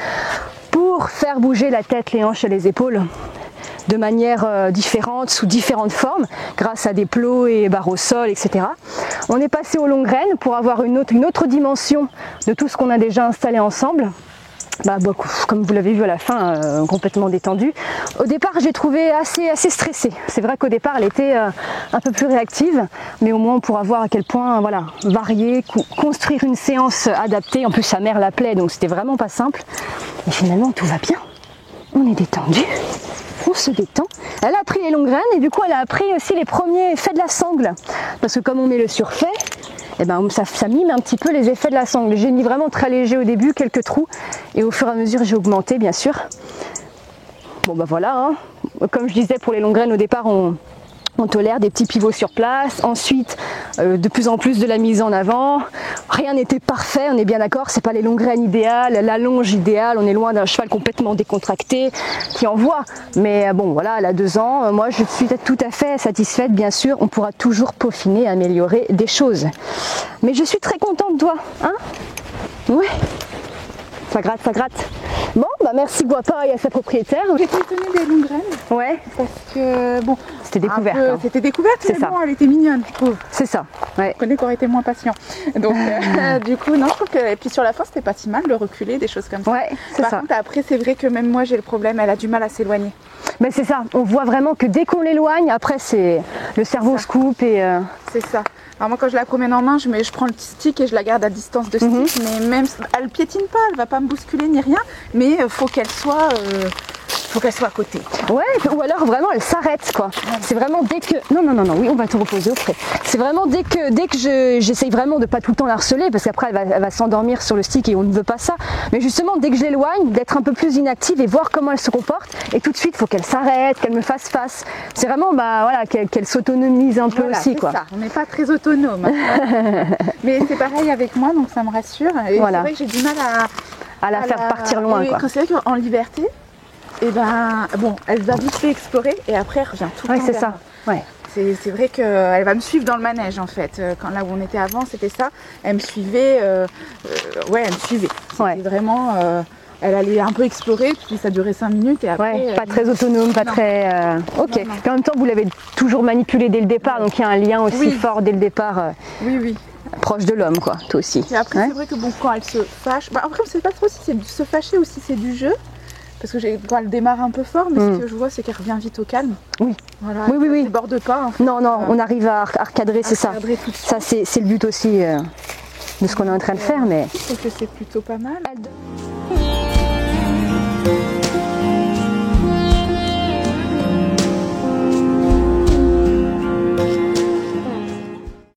pour faire bouger la tête, les hanches et les épaules de manière différente, sous différentes formes, grâce à des plots et barres au sol, etc. On est passé aux longues graines pour avoir une autre dimension de tout ce qu'on a déjà installé ensemble. Comme vous l'avez vu à la fin, complètement détendue. Au départ, j'ai trouvé assez stressée. C'est vrai qu'au départ, elle était un peu plus réactive, mais au moins on pourra voir à quel point, voilà, varier, construire une séance adaptée. En plus, sa mère l'appelait, donc c'était vraiment pas simple. Et finalement, tout va bien. On est détendu, on se détend. Elle a appris les longues graines et du coup, elle a appris aussi les premiers effets de la sangle. Parce que comme on met le surfait, eh ben, ça mime un petit peu les effets de la sangle. J'ai mis vraiment très léger au début, quelques trous, et au fur et à mesure j'ai augmenté bien sûr. Bon bah voilà, hein. Comme je disais pour les longues graines au départ on tolère des petits pivots sur place, ensuite de plus en plus de la mise en avant. Rien n'était parfait, on est bien d'accord, c'est pas les longues graines idéales, la longe idéale, on est loin d'un cheval complètement décontracté qui envoie. Mais bon voilà, elle a 2 ans, moi je suis tout à fait satisfaite, bien sûr, on pourra toujours peaufiner, améliorer des choses. Mais je suis très contente de toi, hein? Ouais. Ça gratte, ça gratte. Bon, bah merci Guapa et à sa propriétaire. J'étais étonnée des longues graines. Ouais. Parce que bon. C'était découverte. Hein. C'était découverte, mais ça. Bon, elle était mignonne, je trouve. C'est ça. Ouais. Je connais qu'on aurait été moins patient. Donc du coup, non, je trouve que. Et puis sur la fin, c'était pas si mal de reculer, des choses comme ça. Ouais, c'est ça. Par contre, après, c'est vrai que même moi, j'ai le problème, elle a du mal à s'éloigner. Mais c'est ça, on voit vraiment que dès qu'on l'éloigne, après c'est le cerveau se coupe et. C'est ça. Alors moi quand je la promène en main, je prends le stick et je la garde à distance de stick, mais même elle piétine pas, elle va pas me bousculer ni rien, mais faut qu'elle soit à côté. Ouais, ou alors vraiment elle s'arrête quoi. Ouais. C'est vraiment dès que. Non, oui, on va te reposer au frais. C'est vraiment dès que j'essaye vraiment de pas tout le temps la harceler, parce qu'après elle va s'endormir sur le stick et on ne veut pas ça. Mais justement dès que je l'éloigne, d'être un peu plus inactive et voir comment elle se comporte, et tout de suite il faut qu'elle s'arrête, qu'elle me fasse face. C'est vraiment voilà, qu'elle s'autonomise un peu aussi quoi. Ça. On n'est pas très autonome. Mais c'est pareil avec moi, donc ça me rassure. Et voilà. C'est vrai que j'ai du mal à la faire partir loin quoi. C'est vrai qu'en liberté, et ben bon, elle va vite fait explorer et après elle revient tout le temps. Ouais, c'est ça. Ouais. C'est vrai qu'elle va me suivre dans le manège en fait. Quand là où on était avant, c'était ça. Elle me suivait. Elle me suivait. C'était vraiment. elle allait un peu explorer, puis ça durait 5 minutes et après... Ouais, pas très autonome, pas non. très... Ok, Non, non. mais en même temps vous l'avez toujours manipulé dès le départ, donc il y a un lien aussi Oui. fort dès le départ, Oui, oui. proche de l'homme quoi, toi aussi. Et après, Ouais. c'est vrai que bon, quand elle se fâche, bah, après, on ne sait pas trop si c'est de se fâcher ou si c'est du jeu. Parce que quand elle démarre un peu fort, mais ce que je vois, c'est qu'elle revient vite au calme. Oui. Voilà, Oui, oui, oui. Elle déborde pas. En fait. Non, non, on arrive à recadrer, c'est ça. Recadrer tout de suite. Ça, c'est le but aussi de ce qu'on est en train de faire, mais... Je trouve que c'est plutôt pas mal.